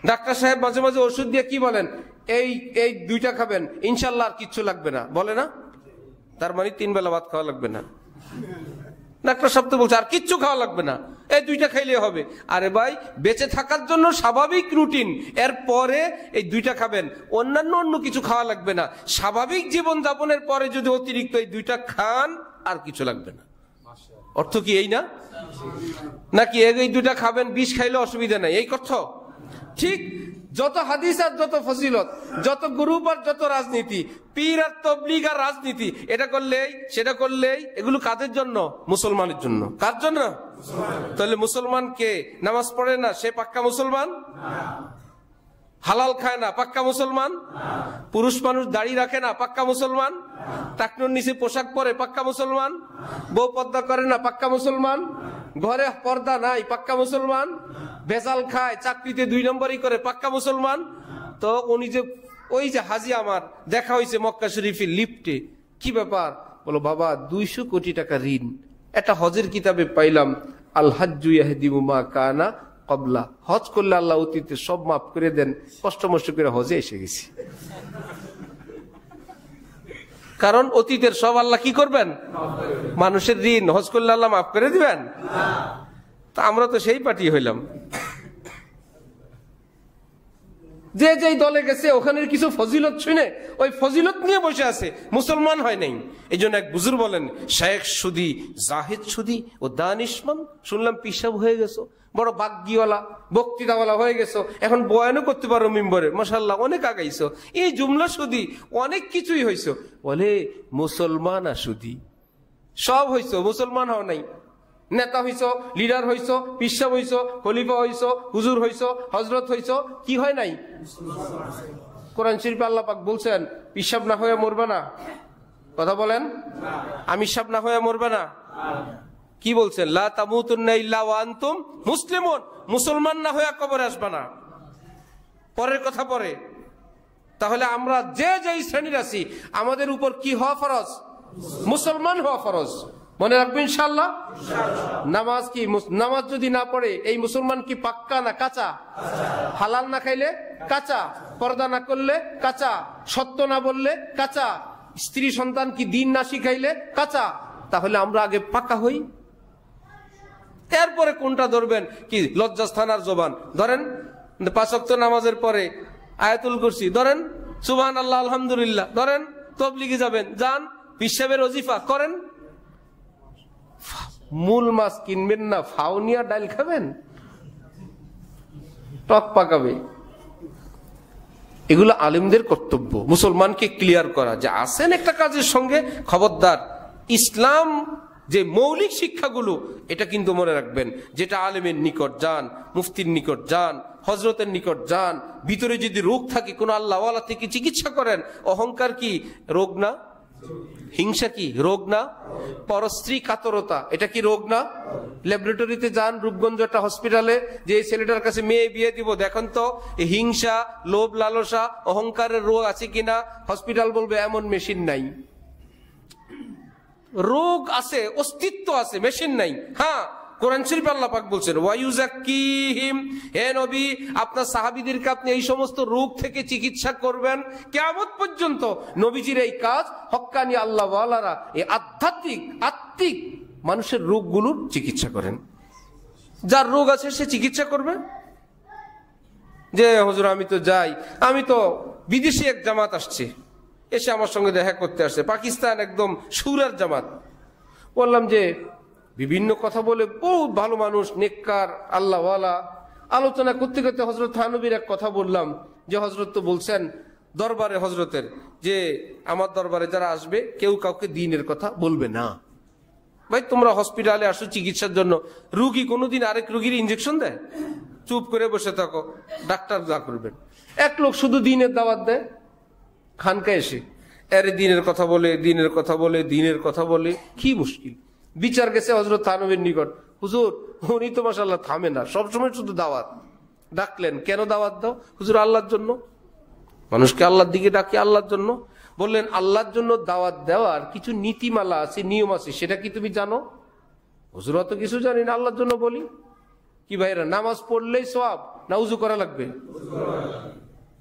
ডাক্তার সাহেব মাঝে মাঝে ওষুধ দিয়ে কি বলেন, এই দুইটা খাবেন, ইনশাল্লাহ আর কিচ্ছু লাগবে না, বলে না? তার মানে 3 বেলা ভাত খাওয়া লাগবে না। ডাক্তার সাহেব তো বলছে আর কিচ্ছু খাওয়া লাগবে না, এই দুইটা খাইলে হবে। আরে ভাই, বেঁচে থাকার জন্য স্বাভাবিক রুটিন, এর পরে এই দুইটা খাবেন, অন্য কিছু খাওয়া লাগবে না। স্বাভাবিক জীবন যাপনের পরে যদি অতিরিক্ত এই দুইটা খান, আর কিছু লাগবে না। অর্থ কি এই না? নাকি এই দুইটা খাবেন, 20 খাইলে অসুবিধা নাই, এই কথা? ঠিক যত হাদিস আর যত ফজিলত, যত গ্রুপ আর যত রাজনীতি, পীর আর তবলিগ আর রাজনীতি, এটা করলেই সেটা করলেই এগুলো কাদের জন্য? মুসলমানের জন্য। কার জন্য? তাহলে মুসলমান কে? নামাজ পড়ে না সে পাক্কা মুসলমান? হালাল খায় না পাক্কা মুসলমান? পুরুষ মানুষ দাড়ি রাখে না পাক্কা মুসলমান? টাকনুর নিচে পোশাক পরে পাক্কা মুসলমান? বউ পর্দা করে না পাক্কা মুসলমান? ঘরে পর্দা নাই পাক্কা মুসলমান? ভেজাল খায়, চাকরিতে 2 নম্বরই করে পাক্কা মুসলমান? তো উনি যে ওই যে হাজি আমার দেখা হয়েছে মক্কা শরীফের লিফটে, কি ব্যাপার? বলো বাবা 200 কোটি টাকা ঋণ, একটা হজের কিতাবে পাইলাম আল হাজ্জু ইয়াহদিমু মা কানা কবলা, হজ করলে আল্লাহ অতীতে সব মাফ করে দেন, কষ্ট মষ্ট করে হজে এসে গেছি। কারণ অতীতের সব আল্লাহ কি করবেন? মানুষের ঋণ হজ করলে আল্লাহ মাফ করে দিবেন? তা আমরা তো সেই পার্টি হইলাম। যে যেই দলে গেছে ওখানের কিছু ফজিলত শুনে ওই ফজিলত নিয়ে বসে আছে, মুসলমান হয় নাই। এই জন্য এক বুজুর্গ বলেন, শেখ সুদি, জাহিদ সুদি ও দানিশমান, শুনলাম পিসাব হয়ে গেছো, বড় বাগ্যিওয়ালা বক্তৃতাওয়ালা হয়ে গেছো, এখন বয়ানও করতে পারো মিম্বরে, মাশাআল্লাহ অনেক আগাইছো, এই জুমলা সুদি অনেক কিছুই হইছো। বলে মুসলমান আর সুদি সব হইছো, মুসলমান হও নাই। নেতা হইছো, লিডার হইছো, পিসাব হইছো, খলিফা হইছো, হুজুর হইছো, হজরত হইছো, কি হয় নাই? কোরআন শরীফে আল্লাহ পাক বলছেন পিসাব না হয়ে মরবে না। কথা বলেন, আমি সাব না হয়ে মরবে না। কি বলছেন? লা তামুতুন্না ইল্লা ওয়া আনতুম মুসলিমুন, মুসলমান না হয়ে কবরে আসবে না। পরের কথা পরে। তাহলে আমরা যে যেই শ্রেণীর আছি আমাদের উপর কি হওয়া ফরজ? মুসলমান হওয়া ফরজ। মনে রাখবেন ইনশাআল্লাহ। নামাজ কি? নামাজ যদি না পড়ে এই মুসলমান কি পাক্কা না কাঁচা? হালাল না খাইলে কাঁচা, পর্দা না করলে কাঁচা, সত্য না বললে কাঁচা, স্ত্রী সন্তান কি দিন না শিখাইলে কাঁচা। তাহলে আমরা আগে পাক্কা হই, এরপরে কোনটা ধরবেন? কি লজ্জাস্থান আর জবান ধরেন, 5 ওয়াক্ত নামাজের পরে আয়াতুল কুরসি ধরেন, সুবহানাল্লাহ আলহামদুলিল্লাহ ধরেন, তবলিগে যাবেন যান, পিসাবের ওজিফা করেন। মূল মাছ কিনবেন না, ফাউনিয়া ডাল খাবেন, টক পাকাবে। এগুলো আলেমদের কর্তব্য, মুসলমানকে ক্লিয়ার করা যে আসেন একটা কাজের সঙ্গে, খবরদার ইসলাম যে মৌলিক শিক্ষাগুলো এটা কিন্তু মনে রাখবেন। যেটা আলেমের নিকট যান, মুফতির নিকট যান, হজরতের নিকট যান, ভিতরে যদি রোগ থাকে কোন আল্লাহওয়ালা থেকে চিকিৎসা করেন। অহংকার কি রোগ না? হিংসা কি রোগ না? পরস্ত্রী কাতরতা এটা কি রোগ না? ল্যাবরেটরিতে যান, রূপগঞ্জ একটা হসপিটালে, যে এই ছেলেটার কাছে মেয়ে বিয়ে দিব, দেখেন তো হিংসা, লোভ, লালসা, অহংকারের রোগ আছে কিনা। হসপিটাল বলবে এমন মেশিন নাই। রোগ আছে, অস্তিত্ব আছে, মেশিন নাই। হ্যাঁ, কোরআন শরীফে আল্লাহ পাক বলছেন ওয়ায়ুযাক্কিহিম, হে নবী আপনার সাহাবীদেরকে আপনি এই সমস্ত রোগ থেকে চিকিৎসা করবেন কিয়ামত পর্যন্ত। নবীজির এই কাজ, হক্কানি আল্লাহ ওয়ালারা এই আধ্যাত্মিক আত্মিক মানুষের রোগগুলোর চিকিৎসা করেন। যার রোগ আছে সে চিকিৎসা করবে। যে হুজুর আমি তো যাই, আমি তো বিদেশি এক জামাত আসছে, এসে আমার সঙ্গে দেখা করতে আসছে, পাকিস্তান একদম সুরার জামাত। বললাম যে বিভিন্ন কথা বলে, বহুত ভালো মানুষ, নেককার, আল্লাহওয়ালা। আলোচনা করতে করতে হজরত থানবীর এক কথা বললাম যে হজরত তো বলছেন দরবারে হজরতের যে আমার দরবারে যারা আসবে কেউ কাউকে দ্বীনের কথা বলবে না। ভাই তোমরা হসপিটালে আসো চিকিৎসার জন্য, রুগী কোনোদিন আরেক রুগীর ইঞ্জেকশন দেয়? চুপ করে বসে থাকো, ডাক্তার যা করবেন। এক লোক শুধু দ্বীনের দাওয়াত দেয় খানকা এসে, এর দ্বীনের কথা বলে, দ্বীনের কথা বলে, দ্বীনের কথা বলে, কি মুশকিল। বিচার গেছে হযরত থানবীর নিকট, হুজুর উনি তো মাশাআল্লাহ থামে না, সবসময় শুধু দাওয়াত। ডাকলেন, কেন দাওয়াত দাও? হুজুর আল্লাহর জন্য, মানুষকে আল্লাহর দিকে ডাকি আল্লাহর জন্য। বললেন আল্লাহর জন্য দাওয়াত দেওয়ার কিছু নীতিমালা আছে, নিয়ম আছে, সেটা কি তুমি জানো? হুজুর অত কিছু জানি না, আল্লাহর জন্য বলি। কি ভাইরা, নামাজ পড়লেই সওয়াব না উযু করা লাগবে?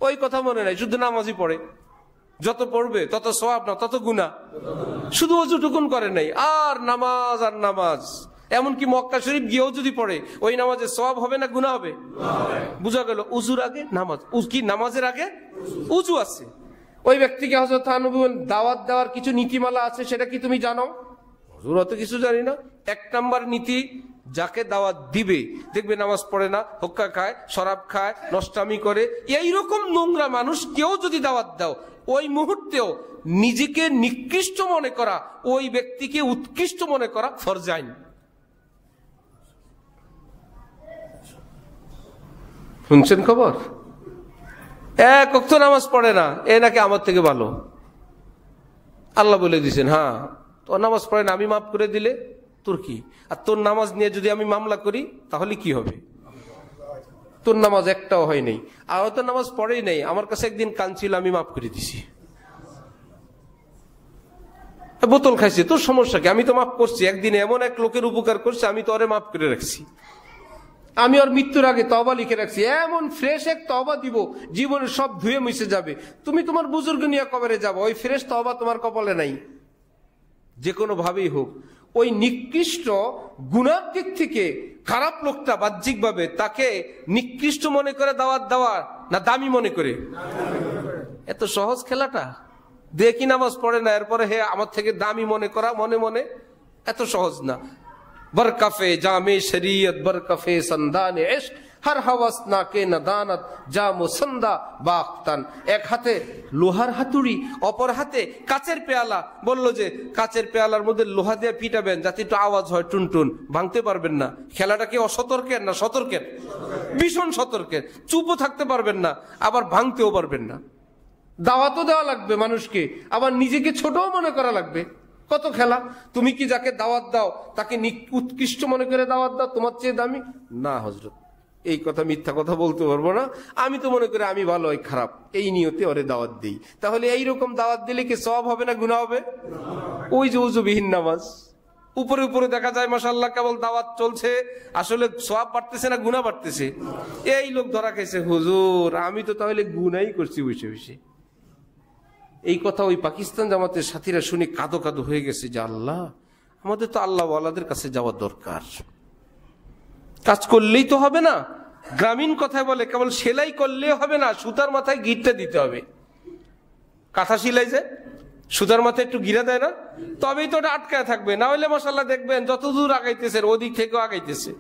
ওই কথা মনে নাই, শুধু নামাজই পড়ে, যত পড়বে তত সওয়াব না তত গুনাহ। শুধু ওযুটুকুন করে নাই, আর নামাজ আর নামাজ। এমনকি মক্কা শরীফ গিয়েও যদি পড়ে ওই নামাজে সওয়াব হবে না গুনাহ হবে? বুঝা গেল, উযুর আগে নামাজ, কি নামাজের আগে উযু আছে। ওই ব্যক্তিকে হযরত নবী দাওয়াত দেওয়ার কিছু নীতিমালা আছে, সেটা কি তুমি জানো? হুজুর অত কিছু জানি না। 1 নাম্বার নীতি, যাকে দাওয়াত দিবে দেখবে নামাজ পড়ে না, হুক্কা খায়, শরাব খায়, নষ্টামি করে, এইরকম নোংরা মানুষ কেউ যদি দাওয়াত দাও, ওই মুহূর্তেও নিজেকে নিকৃষ্ট মনে করা, ওই ব্যক্তিকে উৎকৃষ্ট মনে করা ফরজ আইন। শুনছেন খবর? 1 ওয়াক্ত নামাজ পড়ে না, এ নাকি আমার থেকে ভালো। আল্লাহ বলে দিয়েছেন, হ্যাঁ তোর নামাজ পড়ে না, আমি মাফ করে দিলে তোর কি? আর তোর নামাজ নিয়ে যদি আমি মামলা করি তাহলে কি হবে? তোর নামাজ একটাও হয় নাই, আর হয়তো নামাজ পড়েই নাই, আমার কাছে একদিন কাঁদছিল, আমি মাফ করে দিছি। বোতল খাইছে, তোর সমস্যা কি? আমি তো মাফ করছি। একদিন এমন এক লোকের উপকার করছে, আমি তো ওরে মাফ করে রাখছি। আমি ওর মৃত্যুর আগে তওবা লিখে রাখছি, এমন ফ্রেশ এক তওবা দিব, জীবনের সব ধুয়ে মুছে যাবে। তুমি তোমার বুজুর্গ নিয়ে কবরে যাবো, ওই ফ্রেশ তওবা তোমার কপালে নাই। যে কোনো ভাবেই হোক, ওই নিকৃষ্ট গুনার দিক থেকে খারাপ লোকটা বাহ্যিক ভাবে তাকে নিকৃষ্ট মনে করে দাওয়াত দেওয়া না দামি মনে করে? এত সহজ খেলাটা? দেখি নামাজ পড়ে না, এরপরে হে আমার থেকে দামি মনে করা মনে মনে, এত সহজ না। বরকফে জামে শরীয়ত, বরকফে সন্দানে ইশক, হর হওয়াস না কে নদানত জামো সন্দা বাখতান। এক হাতে লোহার হাতুড়ি, অপর হাতে কাচের পেয়ালা। বললো যে কাচের পেয়ালার মধ্যে লোহা দিয়ে পিটাবেন যাতে একটু আওয়াজ হয়, টুনটুন, ভাঙতে পারবেন না। খেলাটা কি অসতর্কের না সতর্কের? ভীষণ সতর্কের। চুপও থাকতে পারবেন না, আবার ভাঙতেও পারবেন না। দাওয়াতও দেওয়া লাগবে মানুষকে, আবার নিজেকে ছোটও মনে করা লাগবে। কত খেলা! তুমি কি যাকে দাওয়াত দাও তাকে উৎকৃষ্ট মনে করে দাওয়াত দাও, তোমার চেয়ে দামি? না হযরত, এই কথা মিথ্যা কথা বলতে পারবো না, আমি তো মনে করি আমি ভালো, ওই খারাপ, এই নিয়তে ওরে দাওয়াত দিই। তাহলে এইরকম দাওয়াত দিলে কি সওয়াব হবে না গুনাহ হবে? ওই যে উযুবিহীন নামাজ, উপরে উপরে দেখা যায় মাশাআল্লাহ কেবল দাওয়াত চলছে, আসলে সওয়াব বাড়তেছে না গুনাহ বাড়তেছে। এই লোক ধরা খাইছে, হুজুর আমি তো তাহলে গুনাহই করছি বসে বসে। এই কথা ওই পাকিস্তান জামাতের সাথীরা শুনে কাঁদো কাঁদো হয়ে গেছে যে আল্লাহ, আমাদের তো আল্লাহ ওয়ালাদের কাছে যাওয়ার দরকার। কাজ করলেই তো হবে না। গ্রামীণ কথায় বলে কেবল সেলাই করলেও হবে না, সুতার মাথায় গিরটা দিতে হবে। কাঁথা সেলাই যে সুতার মাথায় একটু গিরা দেয় না, তবেই তো ওটা আটকায় থাকবে। না হলে মাশাআল্লাহ দেখবেন যত দূর আগাইতেছে ওদিক থেকেও আগাইতেছে।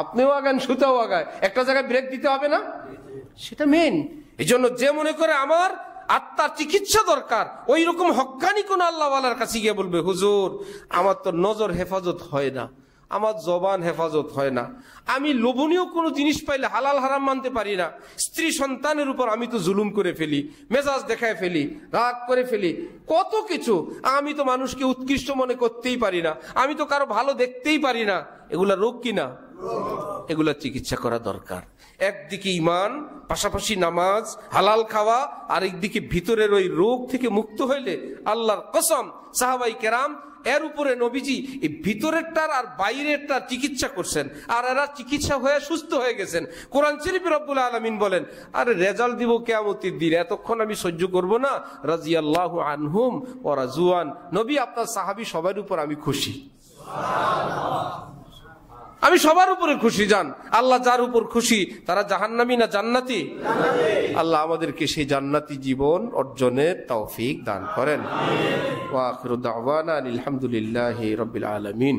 আপনিও আগান, সুতাও আগায়, একটা জায়গায় ব্রেক দিতে হবে না, সেটা মেন। এই জন্য যে মনে করে আমার আত্মার চিকিৎসা দরকার, ওই রকম হক্কানি কোন আল্লাহওয়ালার কাছে গিয়ে বলবে হুজুর আমার তো নজর হেফাজত হয় না, আমার জবান হেফাজত হয় না, আমি লোভনীয় কোনো জিনিস পাইলে হালাল হারাম মানতে পারি না, স্ত্রী সন্তানের উপর আমি তো জুলুম করে ফেলি, মেজাজ দেখায় ফেলি, রাগ করে ফেলি, কত কিছু, আমি তো মানুষকে উৎকৃষ্ট মনে করতেই পারি না, আমি তো কারো ভালো দেখতেই পারি না। এগুলা রোগ কিনা? এগুলা চিকিৎসা করা দরকার। একদিকে ঈমান, পাশাপাশি নামাজ, হালাল খাওয়া, আর একদিকে ভিতরের ওই রোগ থেকে মুক্ত হইলে আল্লাহর কসম সাহাবাই কেরাম এর উপরে নবীজি এই ভিতরেরটার আর বাইরেরটার চিকিৎসা করছেন, আর এরা চিকিৎসা হয়ে সুস্থ হয়ে গেছেন। কোরআন শরীফে রব্বুল আলামিন বলেন, আরে রেজাল্ট দিব কিয়ামতের দিন, এতক্ষণ আমি সহ্য করব না। রাদিয়াল্লাহু আনহুম ওয়া রাজুয়ান, নবী আপনার সাহাবী সবার উপর আমি খুশি, আমি সবার উপরে খুশি। যান, আল্লাহ যার উপর খুশি তারা জাহান্নামী না জান্নাতি? আল্লাহ আমাদেরকে সেই জান্নাতি জীবন অর্জনের তৌফিক দান করেন। ওয়া আখিরু দাওয়ানা আলহামদুলিল্লাহি রাব্বিল আলামিন।